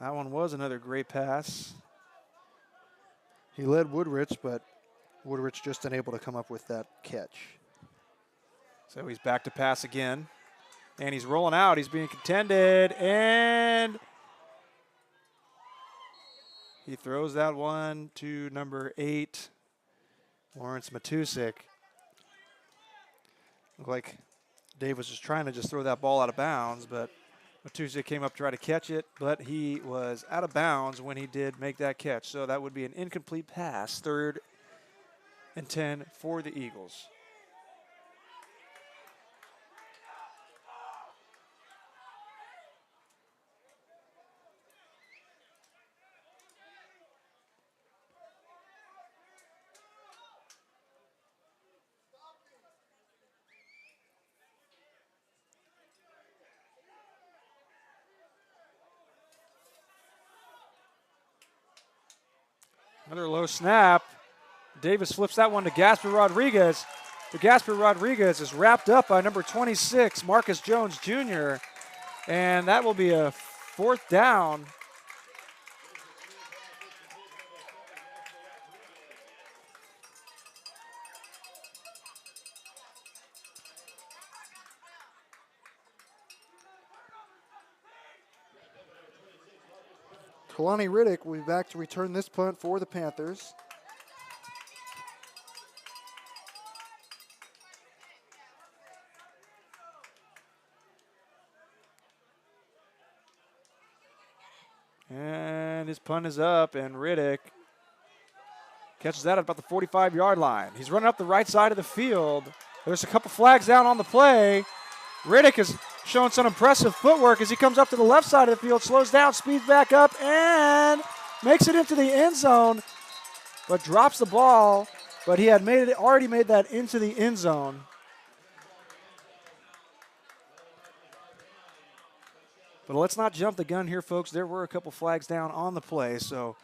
That one was another great pass. He led Woodrich, but Woodrich just unable to come up with that catch. So he's back to pass again. And he's rolling out. He's being contended. And he throws that one to number 8, Lawrence Matusik. Looked like Dave was just trying to throw that ball out of bounds, but Matuze came up to try to catch it, but he was out of bounds when he did make that catch. So that would be an incomplete pass, 3rd and 10 for the Eagles. Another low snap. Davis flips that one to Gasper Rodriguez. The Gasper Rodriguez is wrapped up by number 26, Marcus Jones Jr., and that will be a 4th down. Kalani Riddick will be back to return this punt for the Panthers. And his punt is up, and Riddick catches that at about the 45-yard line. He's running up the right side of the field. There's a couple flags down on the play. Riddick is showing some impressive footwork as he comes up to the left side of the field, slows down, speeds back up, and makes it into the end zone, but drops the ball. But he had already made that into the end zone. But let's not jump the gun here, folks. There were a couple flags down on the play, so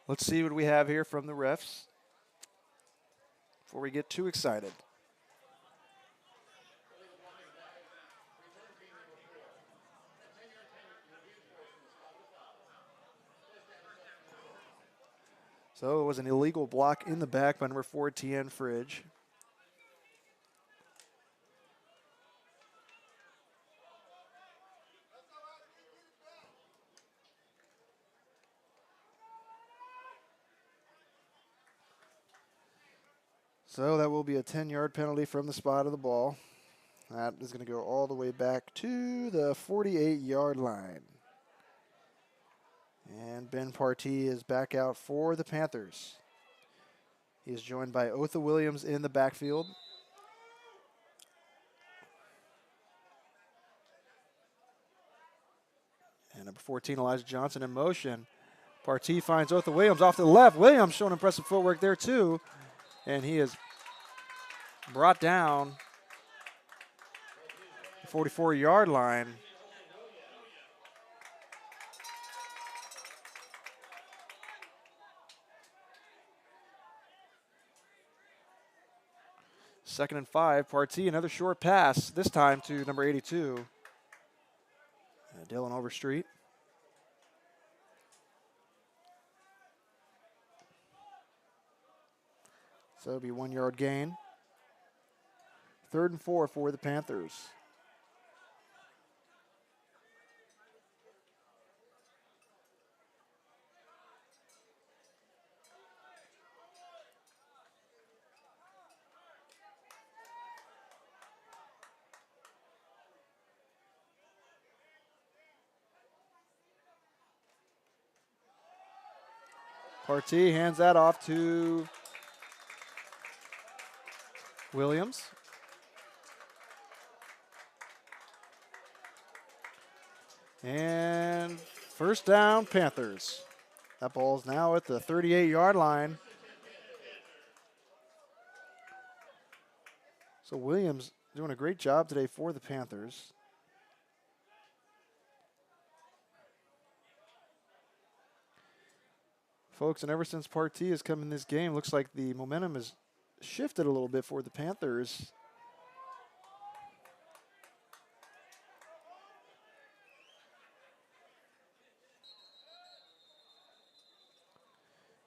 let's see what we have here from the refs before we get too excited. So it was an illegal block in the back by number 4, Tien Fridge. So that will be a 10-yard penalty from the spot of the ball. That is going to go all the way back to the 48-yard line. And Ben Partee is back out for the Panthers. He is joined by Otha Williams in the backfield. And number 14, Elijah Johnson in motion. Partee finds Otha Williams off to the left. Williams showing impressive footwork there too. And he is brought down the 44-yard line. Second and 5. Partee, another short pass, this time to number 82, Dylan Overstreet. So it'll be 1-yard gain. 3rd and 4 for the Panthers. Partee hands that off to Williams. And first down, Panthers. That ball's now at the 38-yard line. So Williams doing a great job today for the Panthers. Folks, and ever since Partee has come in this game, looks like the momentum has shifted a little bit for the Panthers.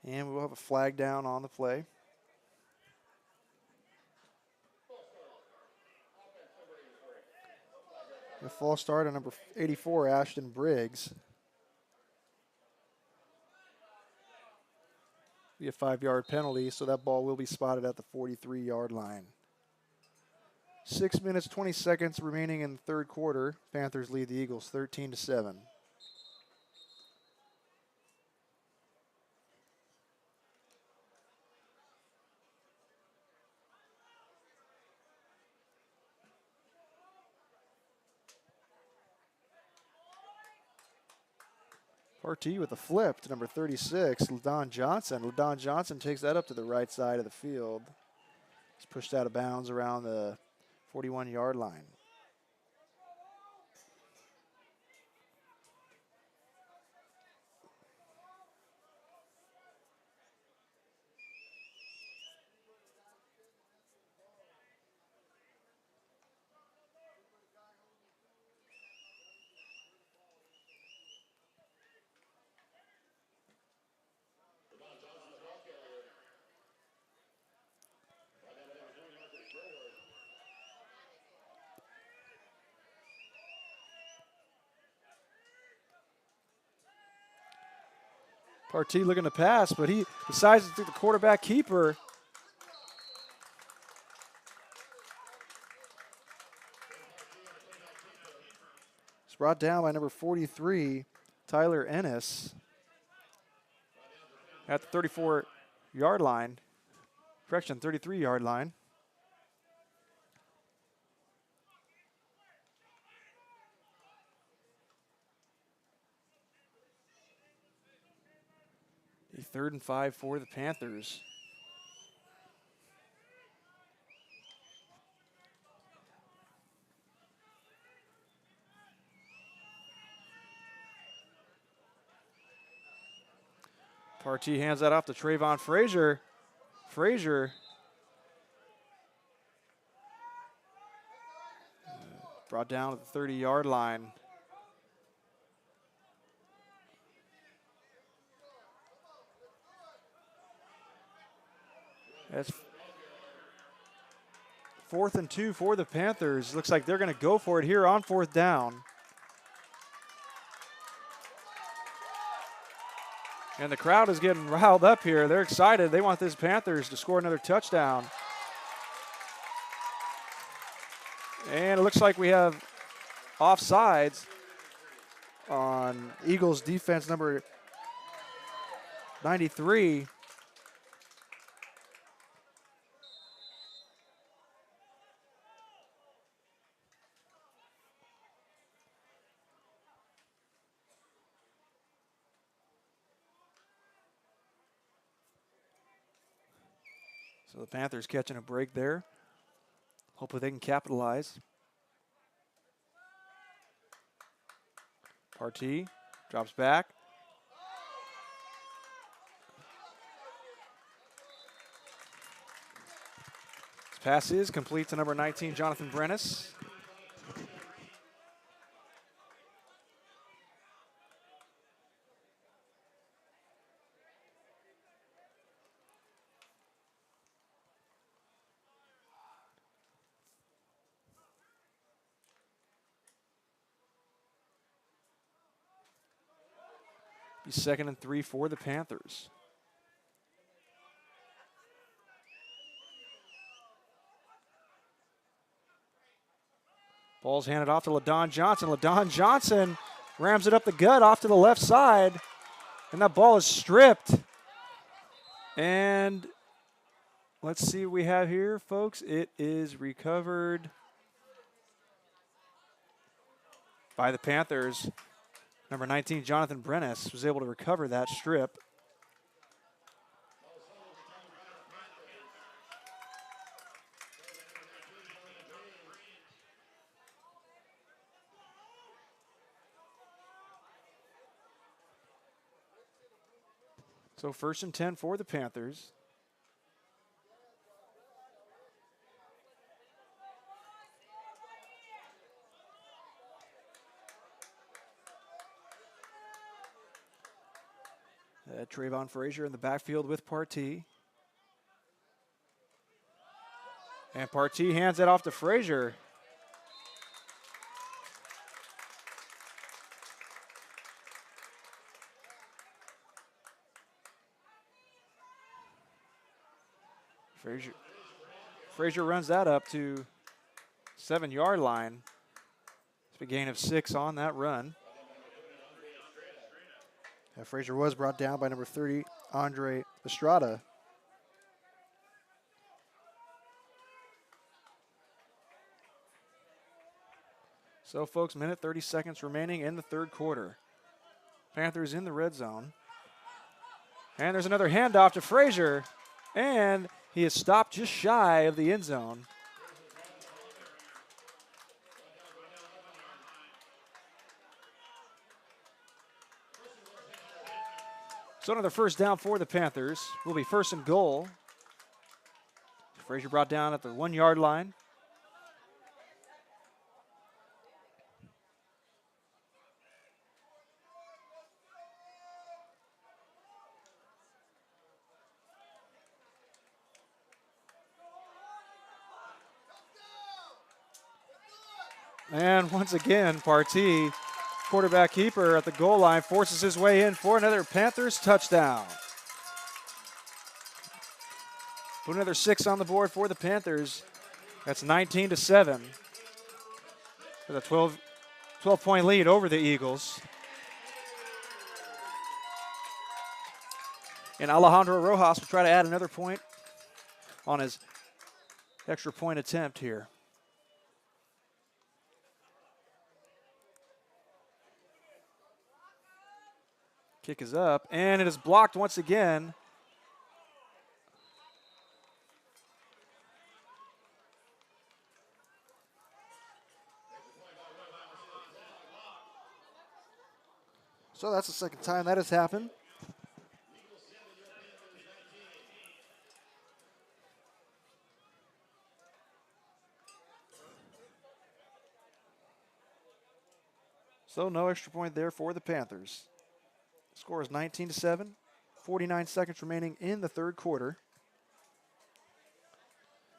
And we'll have a flag down on the play. A false start on number 84, Ashton Briggs. Be a 5-yard penalty, so that ball will be spotted at the 43-yard line. 6 minutes, 20 seconds remaining in the third quarter. Panthers lead the Eagles 13-7. Partee with a flip to number 36, LaDon Johnson. LaDon Johnson takes that up to the right side of the field. He's pushed out of bounds around the 41-yard line. Partee looking to pass, but he decides to do the quarterback keeper. It's brought down by number 43, Tyler Ennis, at the 34-yard line. Correction, 33-yard line. A 3rd and 5 for the Panthers. Partee hands that off to Trayvon Frazier. Frazier brought down at the 30-yard line. That's 4th and 2 for the Panthers. Looks like they're going to go for it here on 4th down. And the crowd is getting riled up here. They're excited. They want this Panthers to score another touchdown. And it looks like we have offsides on Eagles defense number 93. So the Panthers catching a break there. Hopefully they can capitalize. Partee drops back. This pass is complete to number 19, Jonathan Brennis. Be 2nd and 3 for the Panthers. Ball's handed off to LaDon Johnson. LaDon Johnson rams it up the gut off to the left side, and that ball is stripped. And let's see what we have here, folks. It is recovered by the Panthers. Number 19, Jonathan Brennis, was able to recover that strip. So 1st and 10 for the Panthers. Trayvon Frazier in the backfield with Partee. And Partee hands it off to Frazier. Frazier runs that up to 7-yard line. It's a gain of 6 on that run. Frazier was brought down by number 30, Andre Estrada. So, folks, minute 30 seconds remaining in the third quarter. Panthers in the red zone. And there's another handoff to Frazier. And he is stopped just shy of the end zone. So another first down for the Panthers. Will be first and goal. Frazier brought down at the 1-yard line. And once again, Partee, quarterback keeper at the goal line, forces his way in for another Panthers touchdown. Put another 6 on the board for the Panthers. That's 19-7. With a 12-point lead over the Eagles. And Alejandro Rojas will try to add another point on his extra point attempt here. Kick is up, and it is blocked once again. So that's the second time that has happened. So no extra point there for the Panthers. Score is 19-7. 49 seconds remaining in the third quarter.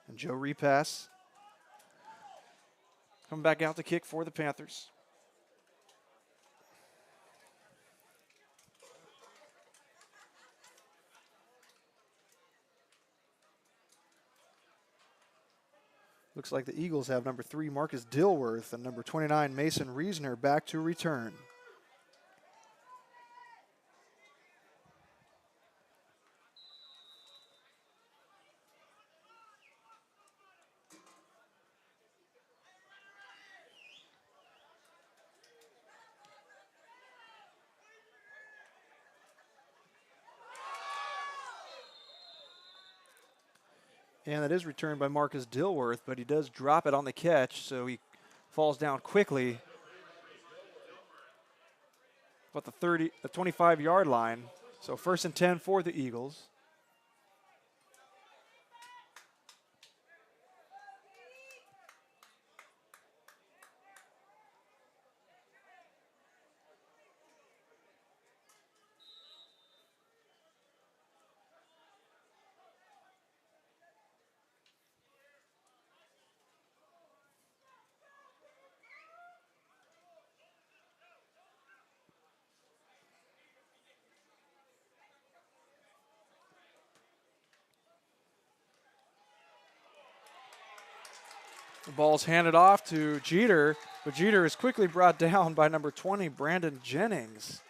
And Joe Repass coming back out to kick for the Panthers. Looks like the Eagles have number 3, Marcus Dilworth, and number 29, Mason Reasoner, back to return. And that is returned by Marcus Dilworth, but he does drop it on the catch, so he falls down quickly. About the 25-yard line. So first and 10 for the Eagles. The ball's handed off to Jeter, but Jeter is quickly brought down by number 20, Brandon Jennings.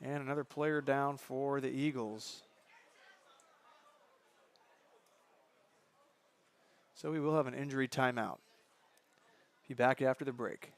And another player down for the Eagles. So we will have an injury timeout. Be back after the break.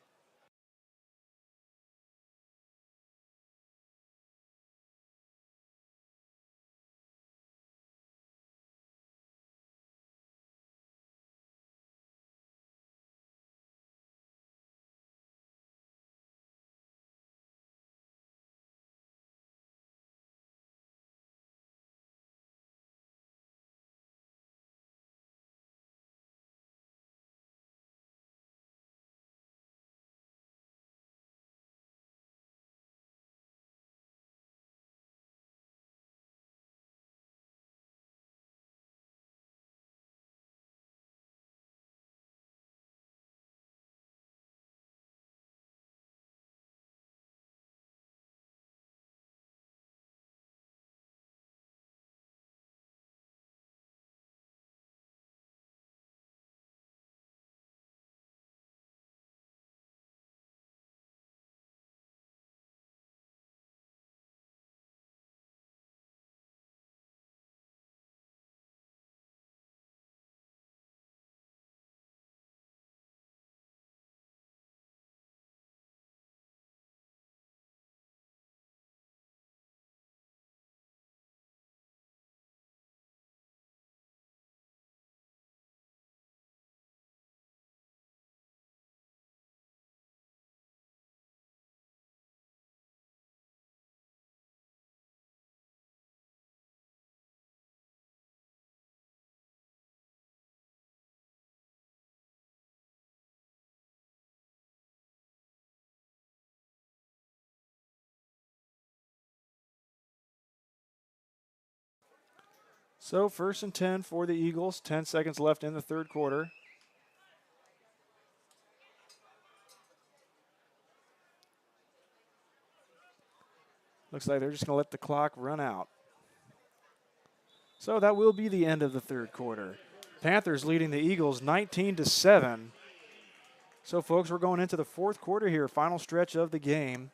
So 1st and 10 for the Eagles. 10 seconds left in the third quarter. Looks like they're just going to let the clock run out. So that will be the end of the third quarter. Panthers leading the Eagles 19-7. So, folks, we're going into the fourth quarter here, final stretch of the game.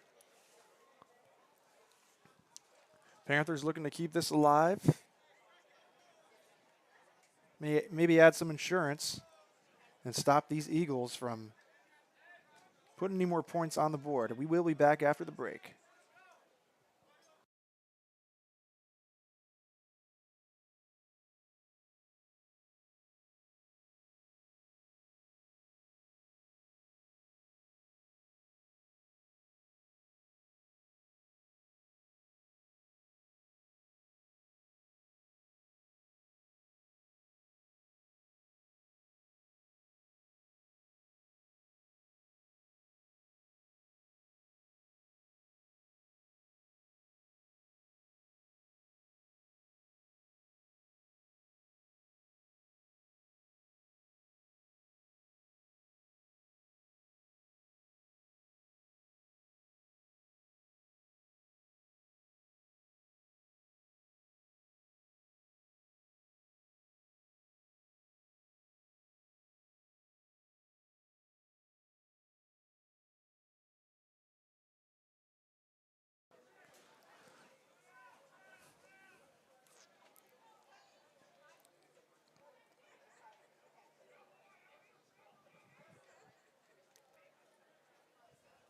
Panthers looking to keep this alive. Maybe add some insurance and stop these Eagles from putting any more points on the board. We will be back after the break.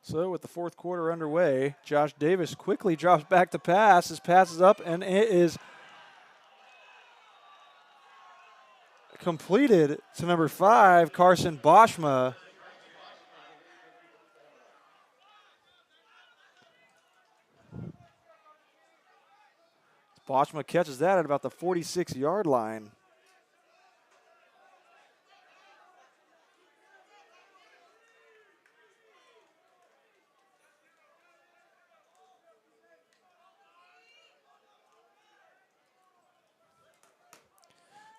So with the fourth quarter underway, Josh Davis quickly drops back to pass. His pass is up, and it is completed to number 5, Carson Boschma. Boschma catches that at about the 46-yard line.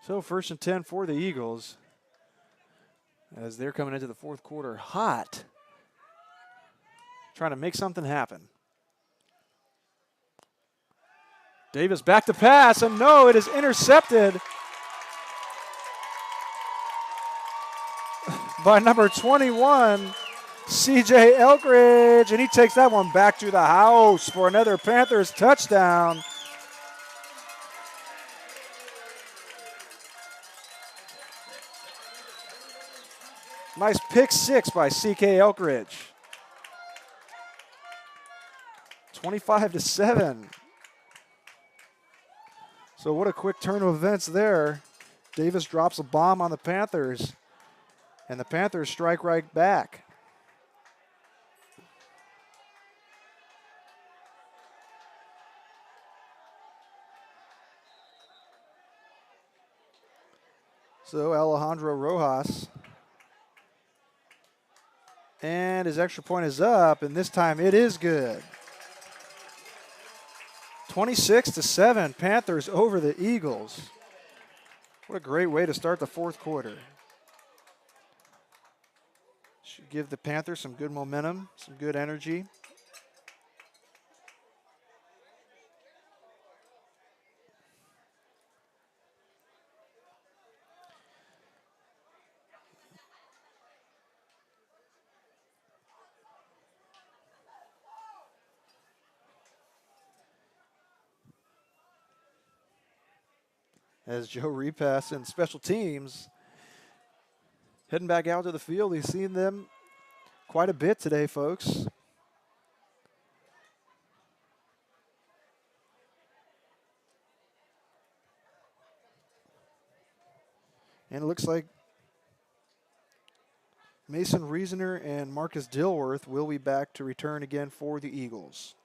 So 1st and 10 for the Eagles as they're coming into the fourth quarter hot, trying to make something happen. Davis back to pass, and no, it is intercepted by number 21, CJ Elkridge, and he takes that one back to the house for another Panthers touchdown. Nice pick 6 by CK Elkridge. 25-7. So what a quick turn of events there. Davis drops a bomb on the Panthers, and the Panthers strike right back. So Alejandro Rojas, and his extra point is up, and this time it is good. 26-7, Panthers over the Eagles. What a great way to start the fourth quarter. Should give the Panthers some good momentum, some good energy. As Joe Repass and special teams heading back out to the field. We've seen them quite a bit today, folks. And it looks like Mason Reasoner and Marcus Dilworth will be back to return again for the Eagles.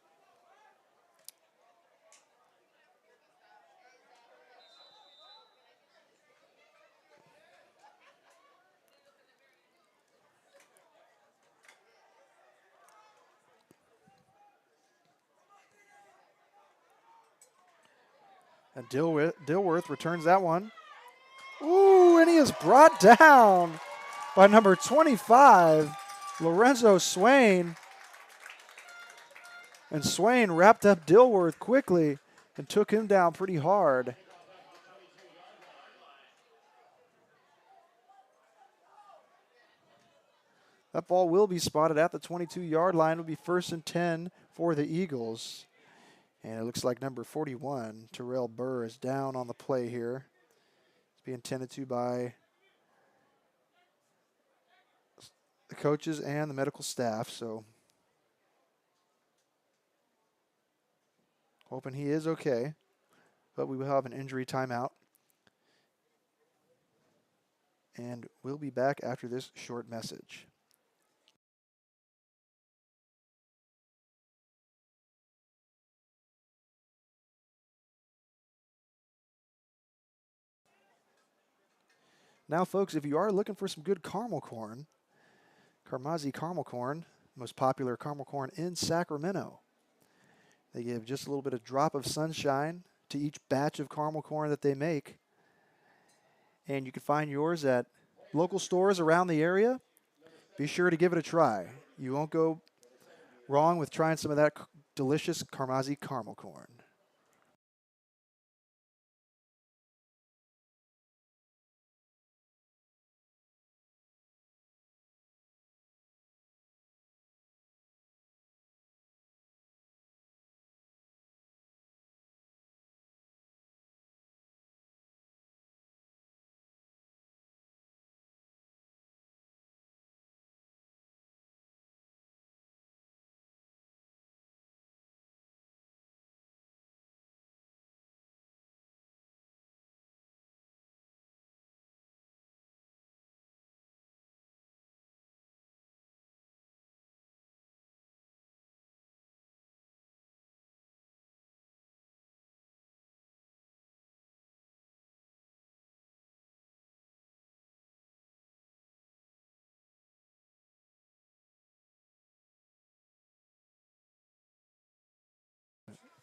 And Dilworth returns that one. Ooh, and he is brought down by number 25, Lorenzo Swain. And Swain wrapped up Dilworth quickly and took him down pretty hard. That ball will be spotted at the 22-yard line. It'll be 1st and 10 for the Eagles. And it looks like number 41, Terrell Burr, is down on the play here. It's being tended to by the coaches and the medical staff, so hoping he is okay. But we will have an injury timeout. And we'll be back after this short message. Now, folks, if you are looking for some good caramel corn, Carmazzi caramel corn, most popular caramel corn in Sacramento. They give just a little bit of drop of sunshine to each batch of caramel corn that they make. And you can find yours at local stores around the area. Be sure to give it a try. You won't go wrong with trying some of that delicious Carmazzi caramel corn.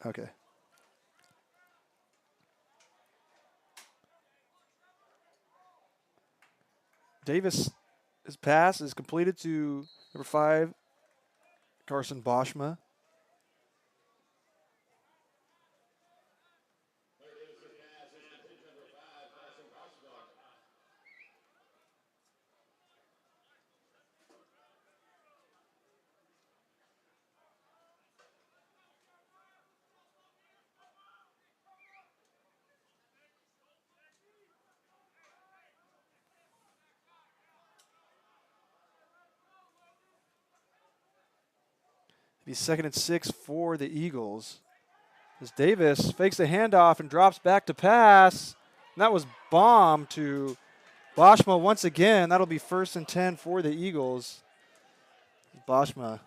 Okay. Davis, his pass is completed to number 5, Carson Boschma. It'll be 2nd and 6 for the Eagles. As Davis fakes the handoff and drops back to pass. And that was bomb to Boschma once again. That'll be 1st and 10 for the Eagles. Boschma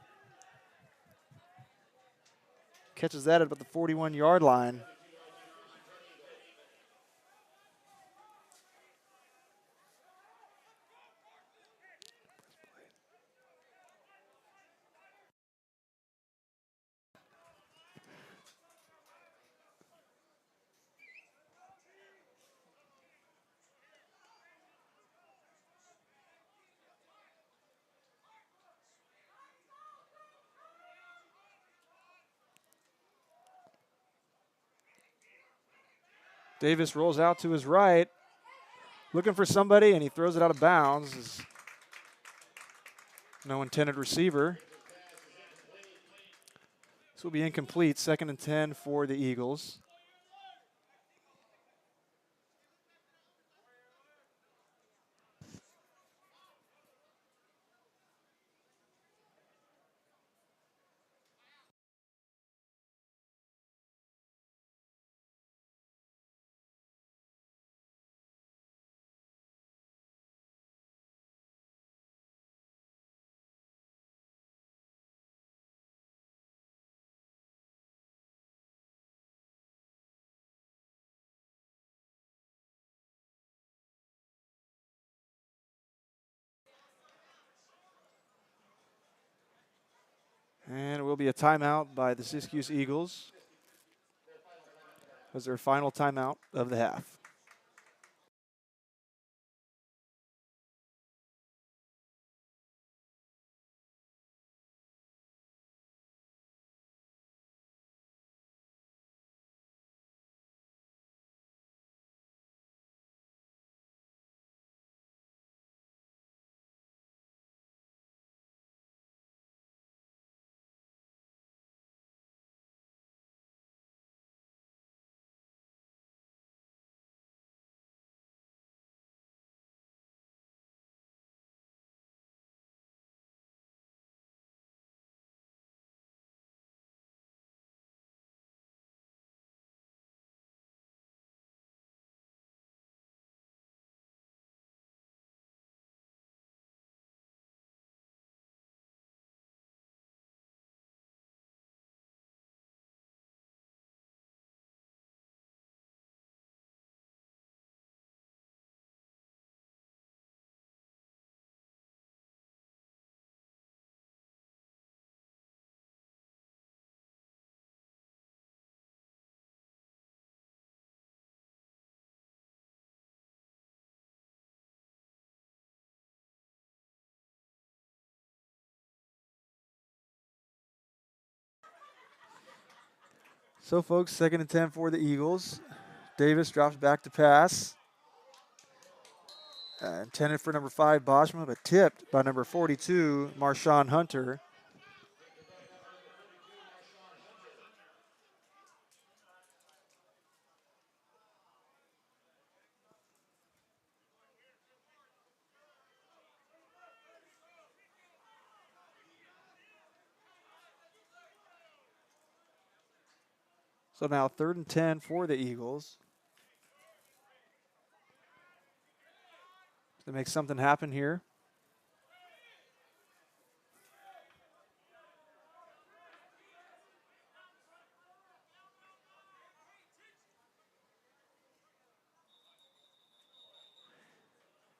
catches that at about the 41-yard line. Davis rolls out to his right, looking for somebody, and he throws it out of bounds. No intended receiver. This will be incomplete. 2nd and 10 for the Eagles. And it will be a timeout by the Syracuse Eagles. as their final timeout of the half. So, folks, 2nd and 10 for the Eagles. Davis drops back to pass. Intended for number 5, Boschma, but tipped by number 42, Marshawn Hunter. So now 3rd and 10 for the Eagles. To make something happen here.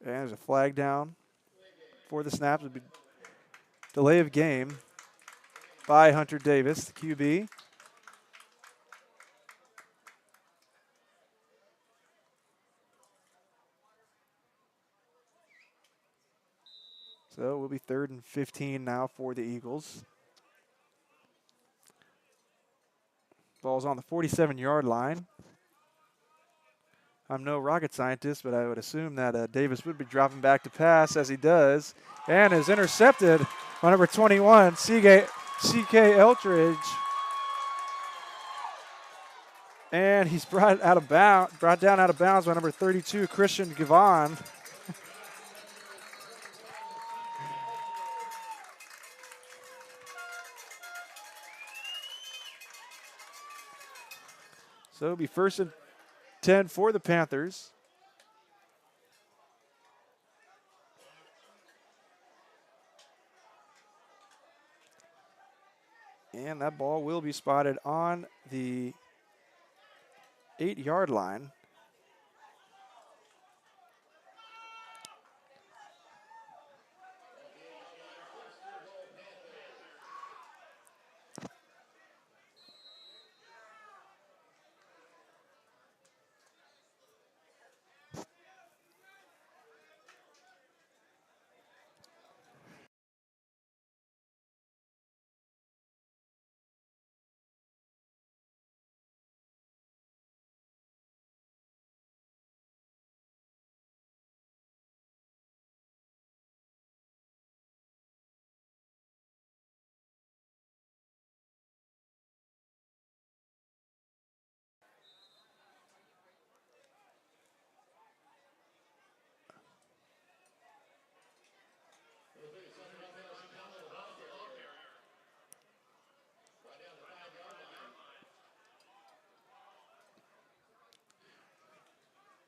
And there's a flag down for the snaps. It'll be delay of game by Hunter Davis, the QB. So it will be 3rd and 15 now for the Eagles. Ball's on the 47-yard line. I'm no rocket scientist, but I would assume that Davis would be dropping back to pass, as he does, and is intercepted by number 21, C.K. Eltridge. And he's brought down out of bounds by number 32, Christian Gavon. So it'll be 1st and 10 for the Panthers. And that ball will be spotted on the 8-yard line.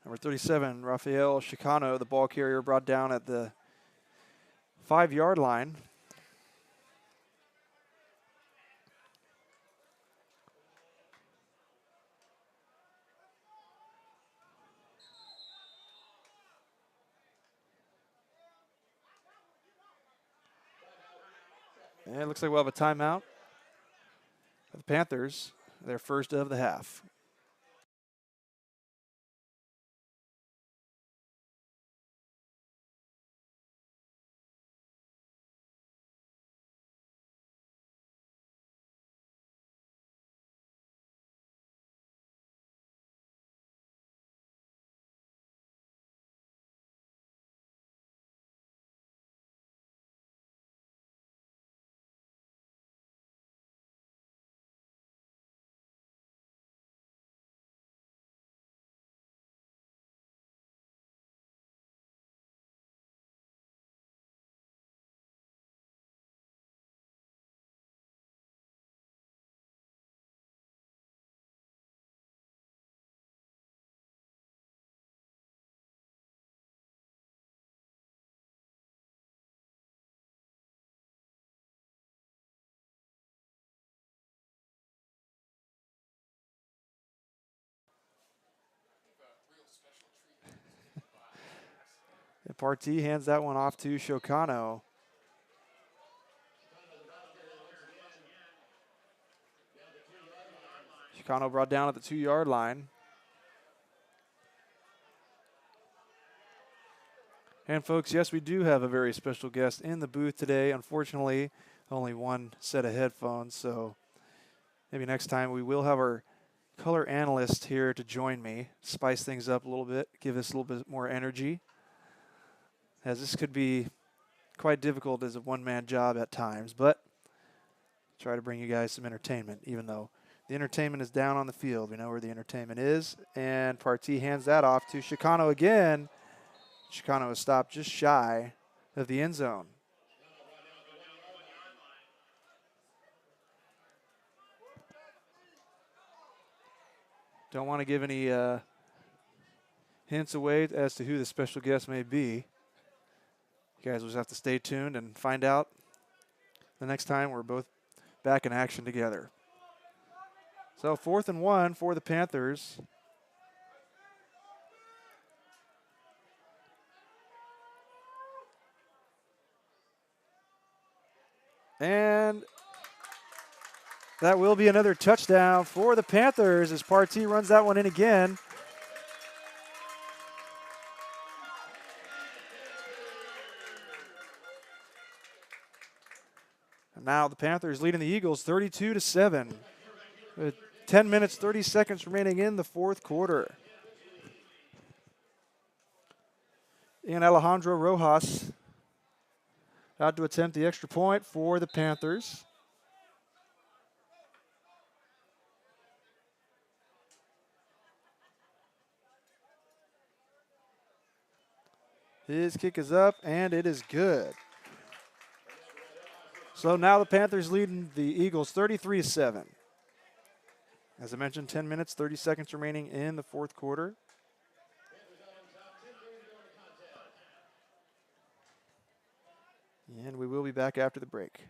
Number 37, Rafael Chicano, the ball carrier, brought down at the 5-yard line. And it looks like we'll have a timeout. The Panthers, their first of the half. And Partee hands that one off to Shokano. Shokano brought down at the 2-yard line. And folks, yes, we do have a very special guest in the booth today. Unfortunately, only one set of headphones, so maybe next time we will have our color analyst here to join me, spice things up a little bit, give us a little bit more energy, as this could be quite difficult as a one-man job at times, but try to bring you guys some entertainment, even though the entertainment is down on the field. We know where the entertainment is, and Partee hands that off to Shokano again. Shokano is stopped just shy of the end zone. Don't want to give any hints away as to who the special guest may be. You guys will just have to stay tuned and find out the next time we're both back in action together. So 4th and 1 for the Panthers. And that will be another touchdown for the Panthers as Partee runs that one in again. And now the Panthers leading the Eagles 32-7. With 10 minutes, 30 seconds remaining in the 4th quarter. And Alejandro Rojas out to attempt the extra point for the Panthers. His kick is up, and it is good. So now the Panthers leading the Eagles 33-7. As I mentioned, 10 minutes, 30 seconds remaining in the 4th quarter. And we will be back after the break.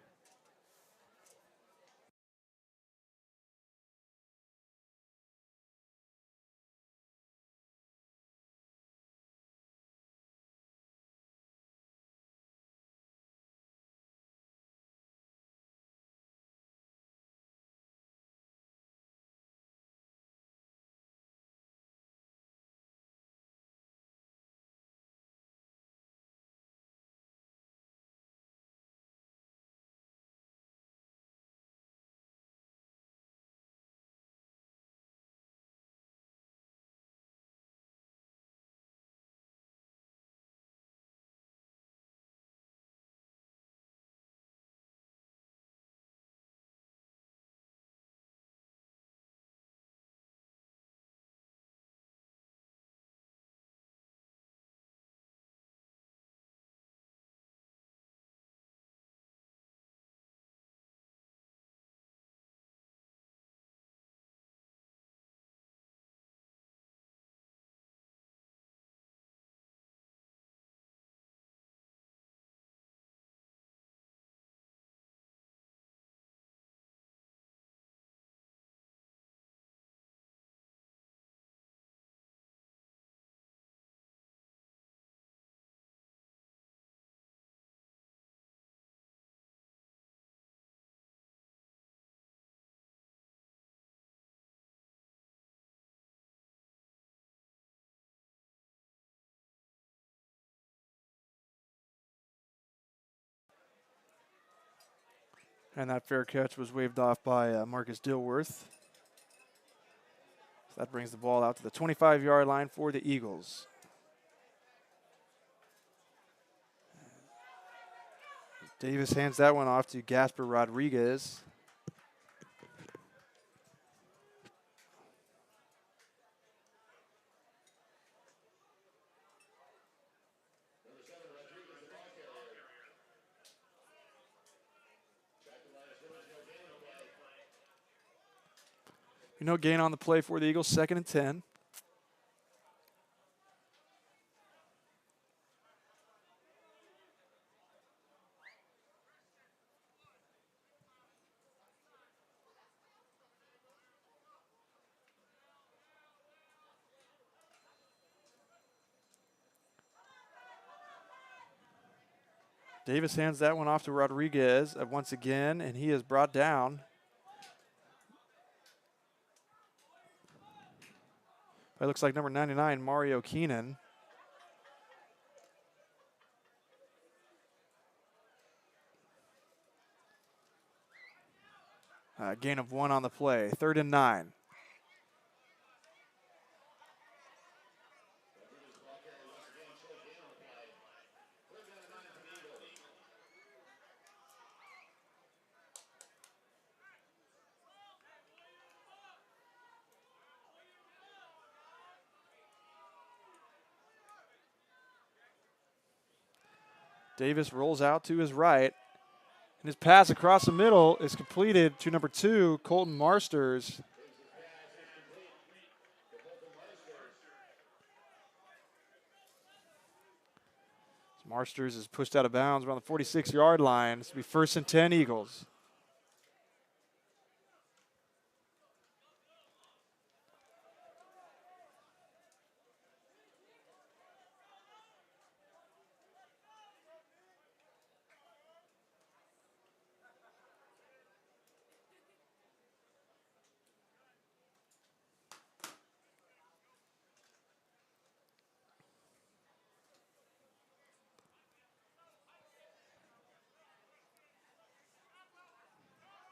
And that fair catch was waved off by Marcus Dilworth. So that brings the ball out to the 25-yard line for the Eagles. Davis hands that one off to Gasper Rodriguez. No gain on the play for the Eagles, 2nd and 10. Davis hands that one off to Rodriguez once again, and he is brought down. It looks like number 99, Mario Keenan. Gain of 1 on the play. 3rd and 9. Davis rolls out to his right, and his pass across the middle is completed to number 2, Colton Marsters. Marsters is pushed out of bounds around the 46-yard line. This will be 1st and 10 Eagles.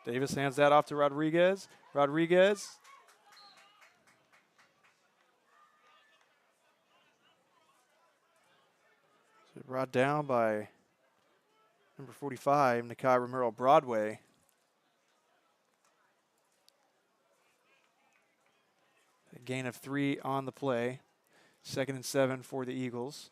Davis hands that off to Rodriguez. Rodriguez. So brought down by number 45, Nakai Romero Broadway. A gain of 3 on the play. 2nd and 7 for the Eagles.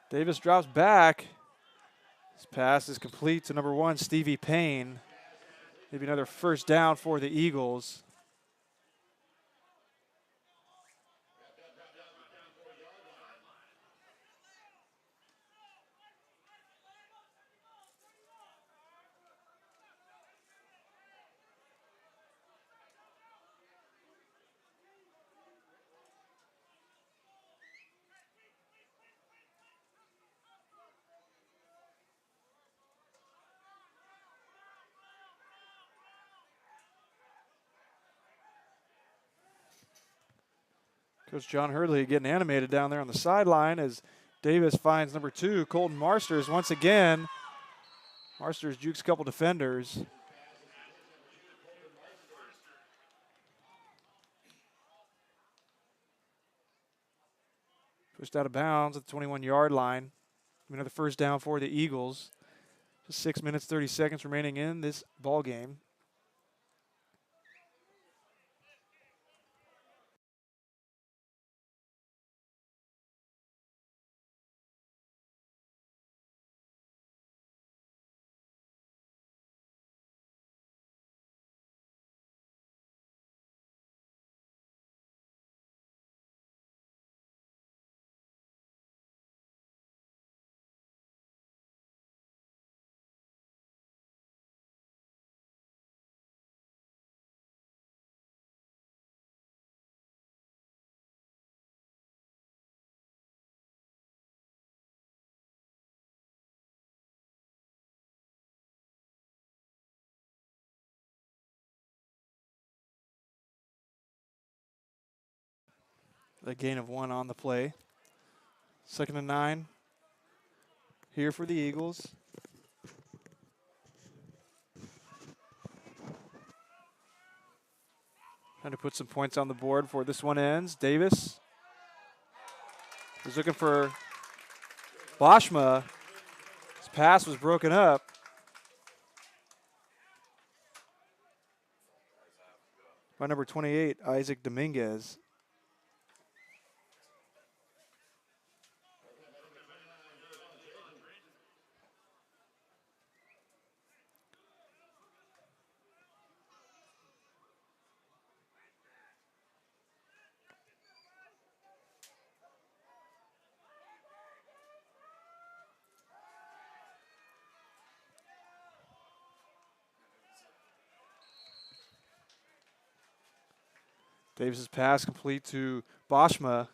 Davis drops back. His pass is complete to number 1, Stevie Payne. Maybe another 1st down for the Eagles. Coach John Hurdley getting animated down there on the sideline as Davis finds number 2, Colton Marsters. Once again, Marsters jukes a couple defenders. Pushed out of bounds at the 21-yard line. Another 1st down for the Eagles. Just 6 minutes, 30 seconds remaining in this ball game. A gain of 1 on the play. 2nd and 9 here for the Eagles. Trying to put some points on the board before this one ends. Davis is looking for Boschma. His pass was broken up. By number 28, Isaac Dominguez. Davis's pass complete to Boschma.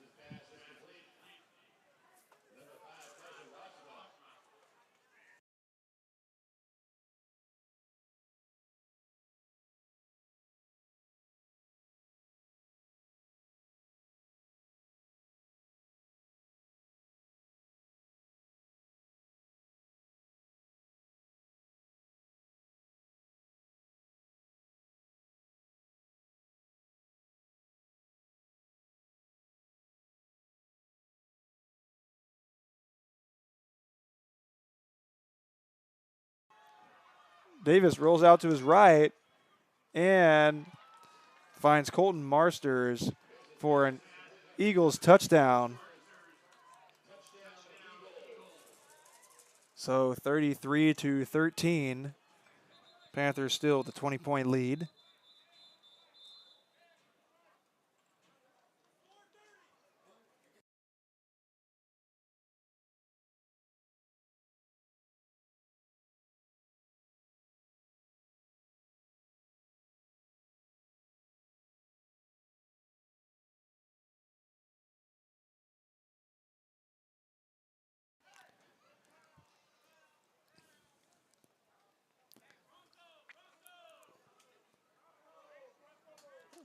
Davis rolls out to his right and finds Colton Marsters for an Eagles touchdown. So 33-13. Panthers still with a 20-point lead.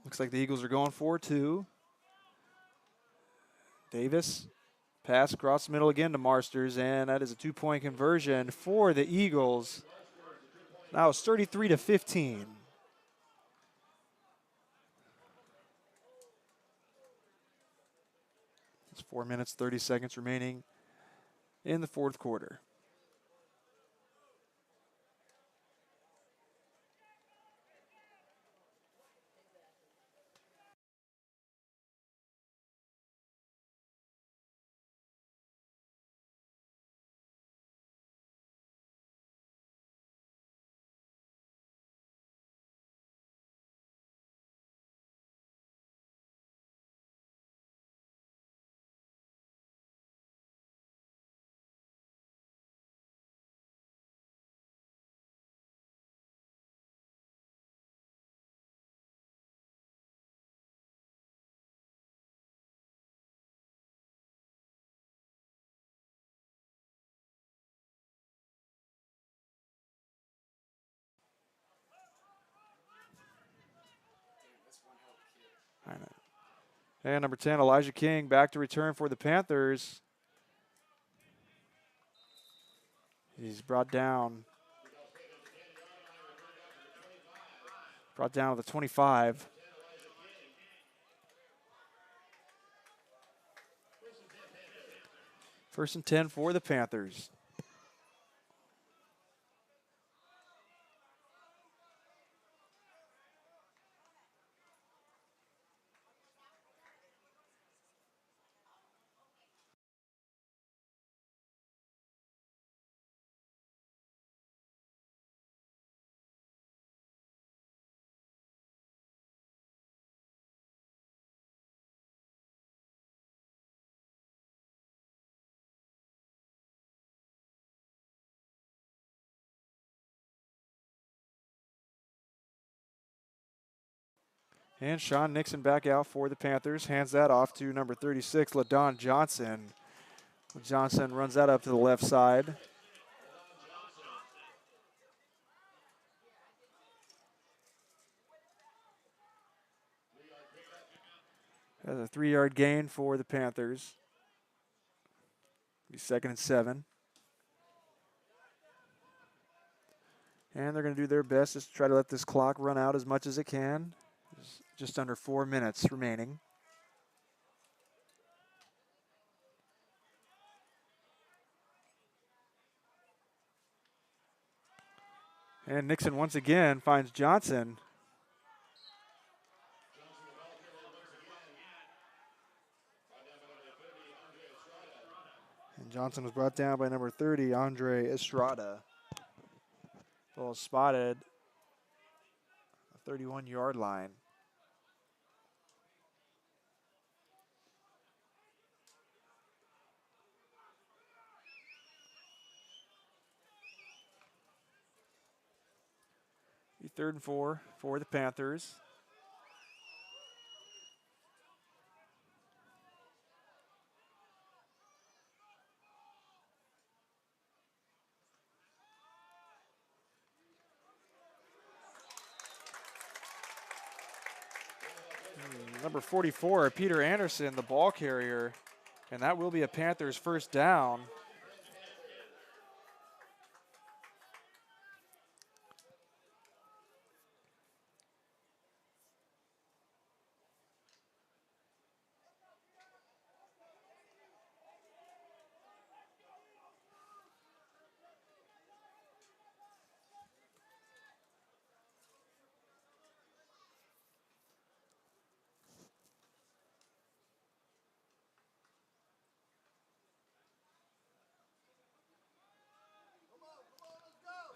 Looks like the Eagles are going for two. Davis, pass across the middle again to Marsters, and that is a 2-point conversion for the Eagles. Now it's 33-15. It's 4 minutes, 30 seconds remaining in the fourth quarter. And number 10, Elijah King, back to return for the Panthers. He's brought down to the 25. First and 10 for the Panthers. And Sean Nixon back out for the Panthers. Hands that off to number 36, LaDon Johnson. Johnson runs that up to the left side. That's a 3-yard gain for the Panthers. Be 2nd and 7. And they're going to do their best to try to let this clock run out as much as it can. There's just under 4 minutes remaining. And Nixon once again finds Johnson. And Johnson was brought down by number 30, Andre Estrada. Ball spotted, a 31-yard line. Be 3rd and 4 for the Panthers. Number 44, Peter Anderson, the ball carrier, and that will be a Panthers first down.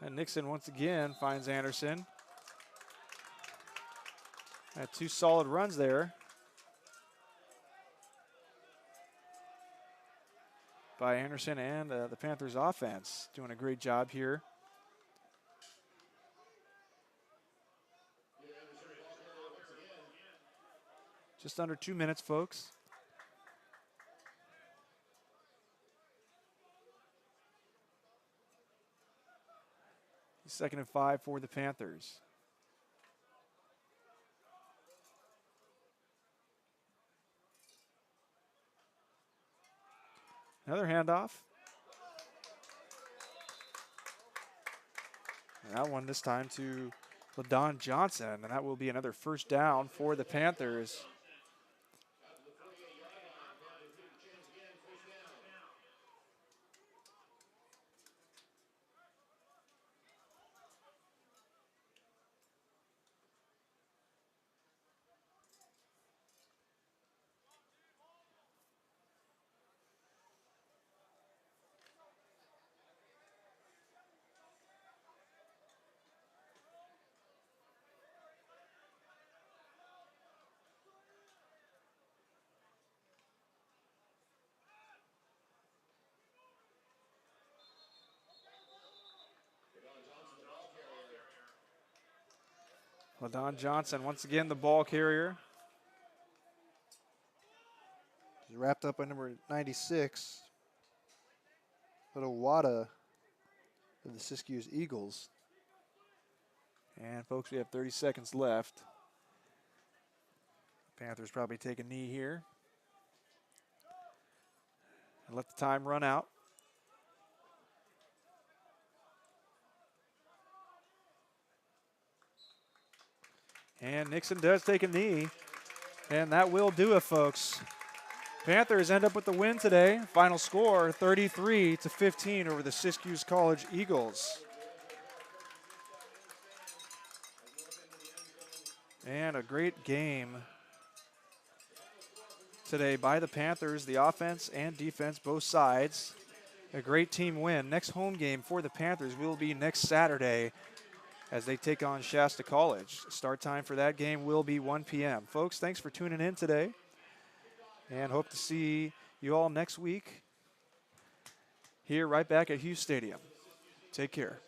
And Nixon once again finds Anderson. Had 2 solid runs there by Anderson and the Panthers offense. Doing a great job here. Just under 2 minutes, folks. Second and 5 for the Panthers. Another handoff. And that one this time to LaDon Johnson, and that will be another first down for the Panthers. LaDon Johnson, once again, the ball carrier. He's wrapped up by number 96. Little Wada of the Siskiyous Eagles. And folks, we have 30 seconds left. Panthers probably take a knee here. And let the time run out. And Nixon does take a knee. And that will do it, folks. Panthers end up with the win today. Final score, 33-15 over the Siskiyous College Eagles. And a great game today by the Panthers, the offense and defense, both sides. A great team win. Next home game for the Panthers will be next Saturday as they take on Shasta College. Start time for that game will be 1 p.m. Folks, thanks for tuning in today, and hope to see you all next week here right back at Hughes Stadium. Take care.